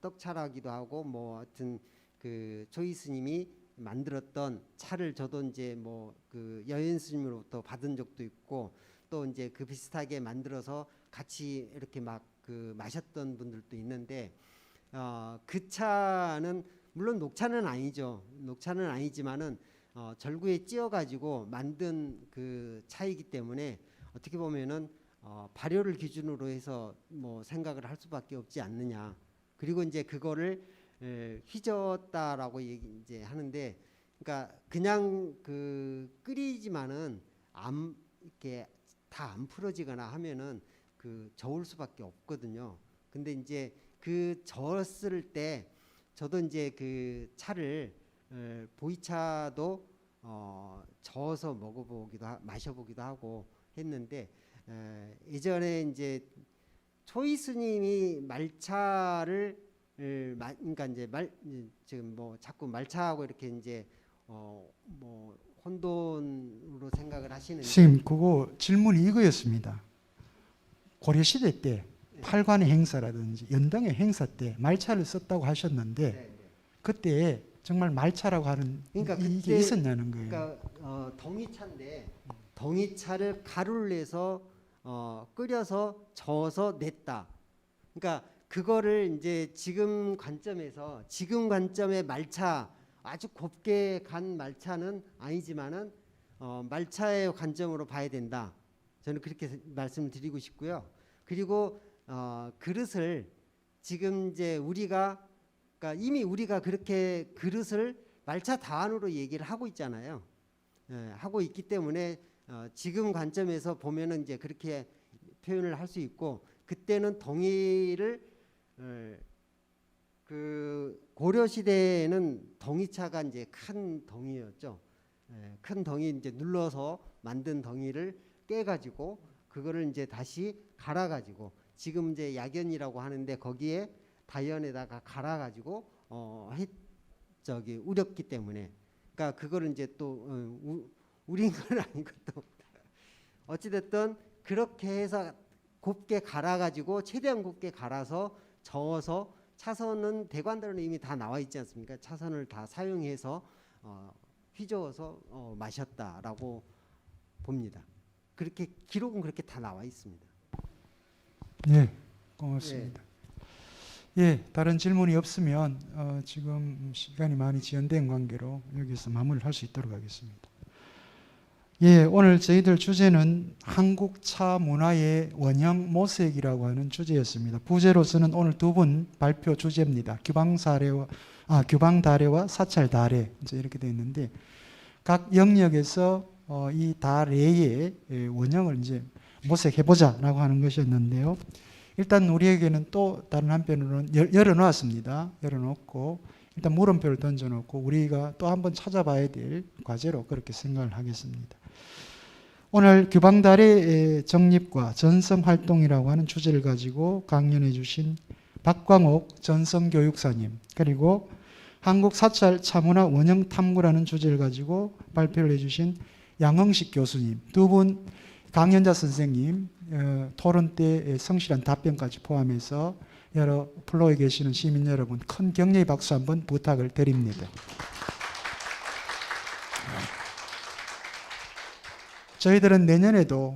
떡차라기도 하고 뭐 하여튼 그 초이 스님이 만들었던 차를 저도 이제 뭐 그 여인 스님으로부터 받은 적도 있고, 또 이제 그 비슷하게 만들어서 같이 이렇게 막 그 마셨던 분들도 있는데, 그 차는 물론 녹차는 아니죠. 녹차는 아니지만은 절구에 찧어 가지고 만든 그 차이기 때문에 어떻게 보면은 발효를 기준으로 해서 뭐 생각을 할 수밖에 없지 않느냐. 그리고 이제 그거를 휘저었다라고 이제 하는데, 그러니까 그냥 그 끓이지만은 이렇게 다 안 풀어지거나 하면은 그 저을 수밖에 없거든요. 근데 이제 그 저었을 때 저도 이제 그 차를 보이차도 저어서 마셔보기도 하고 했는데, 예전에 이제 초이 스님이 말차를 그러니까 이제 지금 뭐 자꾸 말차하고 이렇게 이제 뭐 혼돈으로 생각을 하시는데, 선생님, 그거 질문이 이거였습니다. 고려시대 때 팔관의 행사라든지 연등의 행사 때 말차를 썼다고 하셨는데, 네. 그때 정말 말차라고 하는 그러니까 이게 그때 있었냐는 거예요. 그러니까 덩이차인데 덩이차를 가루를 내서 끓여서 저어서 냈다. 그러니까 그거를 이제 지금 관점의 말차, 아주 곱게 간 말차는 아니지만은 말차의 관점으로 봐야 된다. 저는 그렇게 말씀을 드리고 싶고요. 그리고 그릇을 지금 이제 그러니까 이미 우리가 그렇게 그릇을 말차 다안으로 얘기를 하고 있잖아요. 하고 있기 때문에 지금 관점에서 보면은 이제 그렇게 표현을 할 수 있고, 그때는 덩이를 그 고려 시대에는 덩이차가 이제 큰 덩이였죠. 큰 덩이 이제 눌러서 만든 덩이를 깨가지고 그거를 이제 다시 갈아가지고, 지금 이제 약연이라고 하는데 거기에 다연에다가 갈아가지고 우렸기 때문에, 그러니까 그거를 이제 또 우린 건 아니고 또 어찌됐든 그렇게 해서 곱게 갈아가지고 최대한 곱게 갈아서 저어서, 차선은 대관들은 이미 다 나와 있지 않습니까? 차선을 다 사용해서 휘저어서 마셨다라고 봅니다. 그렇게 기록은 그렇게 다 나와 있습니다. 네, 고맙습니다. 예, 다른 질문이 없으면 지금 시간이 많이 지연된 관계로 여기서 마무리를 할 수 있도록 하겠습니다. 예, 오늘 저희들 주제는 한국 차 문화의 원형 모색이라고 하는 주제였습니다. 부제로서는 오늘 두 분 발표 주제입니다. 규방다래와 사찰다래, 이제 이렇게 되어 있는데, 각 영역에서 이 다래의 원형을 이제 모색해보자라고 하는 것이었는데요. 일단 우리에게는 또 다른 한편으로는 열어놓았습니다. 열어놓고 일단 물음표를 던져놓고 우리가 또 한번 찾아봐야 될 과제로 그렇게 생각을 하겠습니다. 오늘 규방달의 정립과 전성활동이라고 하는 주제를 가지고 강연해 주신 박광옥 전성교육사님, 그리고 한국사찰 차문화 원형탐구라는 주제를 가지고 발표를 해주신 양흥식 교수님, 두 분 강연자 선생님, 토론 때 성실한 답변까지 포함해서 여러 플로에 계시는 시민 여러분, 큰 격려의 박수 한번 부탁을 드립니다. 저희들은 내년에도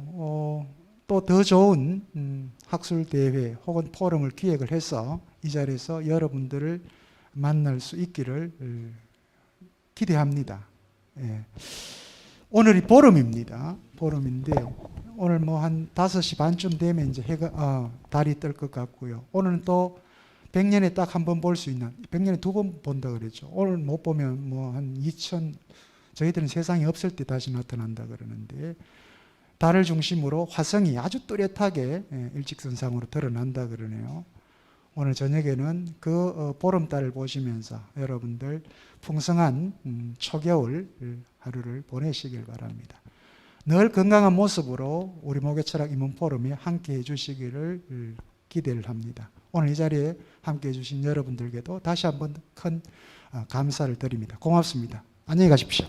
또 더 좋은 학술 대회 혹은 포럼을 기획을 해서 이 자리에서 여러분들을 만날 수 있기를 기대합니다. 예. 오늘이 보름입니다. 보름인데 오늘 뭐 한 5시 반쯤 되면 이제 달이 뜰 것 같고요. 오늘은 또 100년에 딱 한 번 볼 수 있는, 100년에 2번 본다 그랬죠. 오늘 못 보면 뭐 한 2000, 저희들은 세상이 없을 때 다시 나타난다 그러는데, 달을 중심으로 화성이 아주 뚜렷하게 일직선상으로 드러난다 그러네요. 오늘 저녁에는 그 보름달을 보시면서 여러분들 풍성한 초겨울 하루를 보내시길 바랍니다. 늘 건강한 모습으로 우리 목요철학 임원포럼에 함께해 주시기를 기대를 합니다. 오늘 이 자리에 함께해 주신 여러분들께도 다시 한번 큰 감사를 드립니다. 고맙습니다. 안녕히 가십시오.